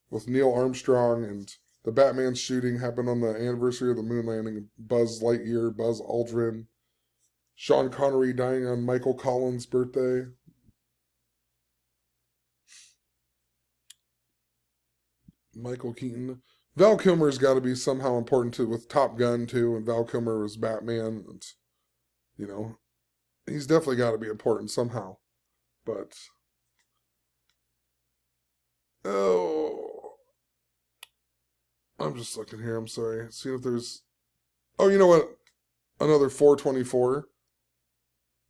with Neil Armstrong, and the Batman shooting happened on the anniversary of the moon landing. Buzz Lightyear, Buzz Aldrin, Sean Connery dying on Michael Collins' birthday. Michael Keaton. Val Kilmer's got to be somehow important too, with Top Gun too, and Val Kilmer was Batman. And, you know, he's definitely got to be important somehow. But, oh, I'm just looking here. I'm sorry. See if there's, oh, you know what? Another 424.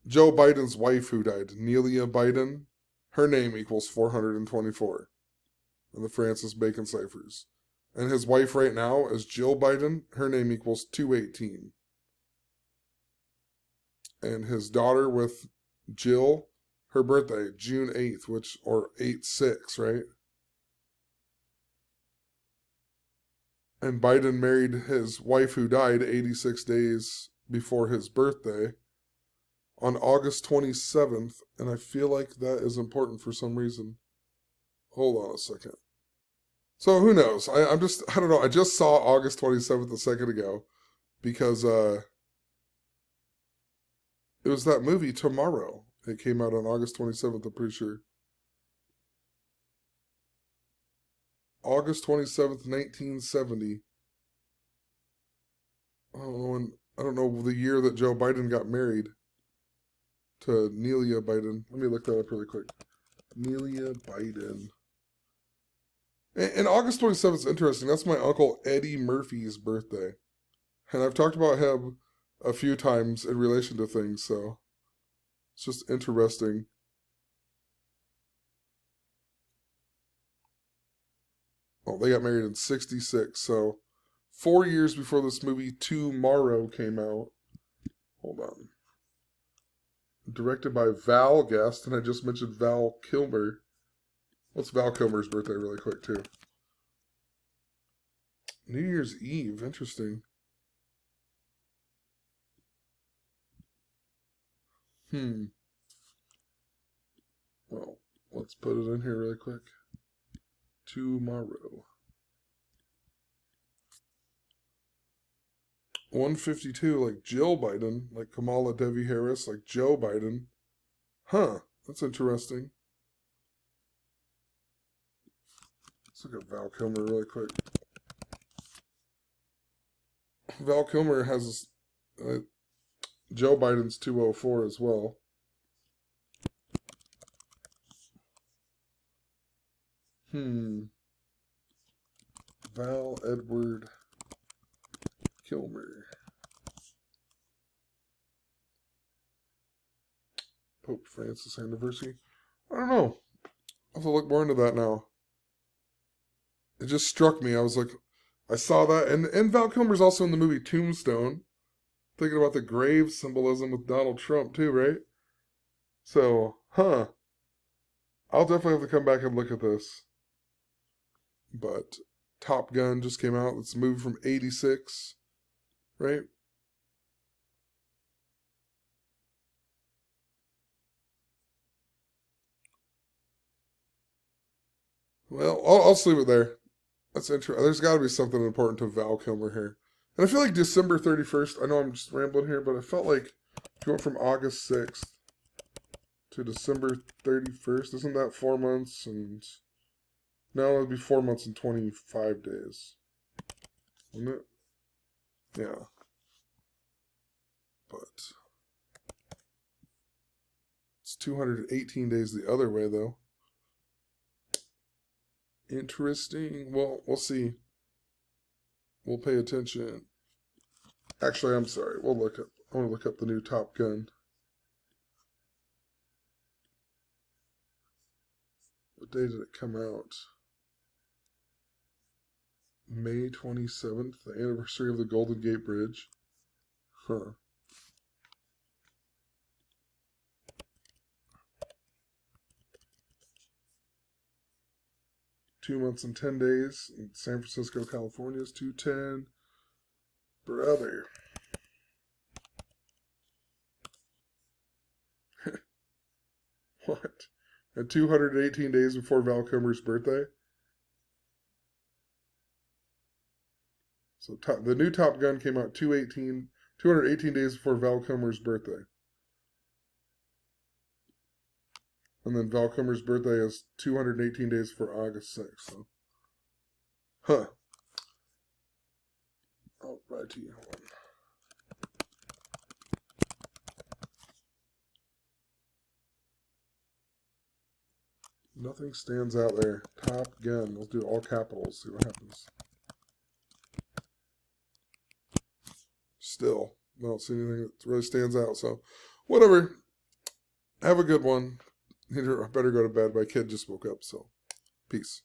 Joe Biden's wife who died, Nelia Biden, her name equals 424 in the Francis Bacon ciphers. And his wife right now is Jill Biden. Her name equals 218. And his daughter with Jill, her birthday, June 8th, or 8/6, right? And Biden married his wife who died 86 days before his birthday on August 27th. And I feel like that is important for some reason. Hold on a second. So who knows? I don't know. I just saw August 27th a second ago because it was that movie Tomorrow. It came out on August 27th, I'm pretty sure. August 27th, 1970. I don't know the year that Joe Biden got married to Nelia Biden. Let me look that up really quick. Nelia Biden. And August 27th is interesting. That's my Uncle Eddie Murphy's birthday. And I've talked about him a few times in relation to things, so it's just interesting. Oh, they got married in 66, so 4 years before this movie Tomorrow came out. Hold on. Directed by Val Guest, and I just mentioned Val Kilmer. What's Val Kilmer's birthday really quick, too? New Year's Eve. Interesting. Well, let's put it in here really quick. Tomorrow. 152, like Jill Biden, like Kamala Devi Harris, like Joe Biden. Huh, that's interesting. Let's look at Val Kilmer really quick. Val Kilmer has Joe Biden's 204 as well. Val Edward Kilmer. Pope Francis anniversary. I don't know. I'll have to look more into that now. It just struck me. I was like, I saw that. And Val Kilmer's also in the movie Tombstone. Thinking about the grave symbolism with Donald Trump too, right? So, I'll definitely have to come back and look at this. But Top Gun just came out. It's a movie from 86, right? Well, I'll just leave it there. That's interesting. There's got to be something important to Val Kilmer here. And I feel like December 31st, I know I'm just rambling here, but I felt like if you went from August 6th to December 31st, isn't that 4 months? And no, it'd be 4 months and 25 days. Wouldn't it? Yeah. But it's 218 days the other way, though. Interesting. Well, we'll see. We'll pay attention. Actually, I'm sorry. I want to look up the new Top Gun. What day did it come out? May 27th, the anniversary of the Golden Gate Bridge. Huh. Two months and 10 days in San Francisco, California is 210. Brother. What? And 218 days before Val Kilmer's birthday? So the new Top Gun came out 218 days before Val Kilmer's birthday. And then Val Kilmer's birthday is 218 days before August 6th. So. Huh. I'll write to you. Hold on. Nothing stands out there. Top Gun. We'll do all capitals. See what happens. Still, I don't see anything that really stands out. So, whatever. Have a good one. I better go to bed. My kid just woke up. So, peace.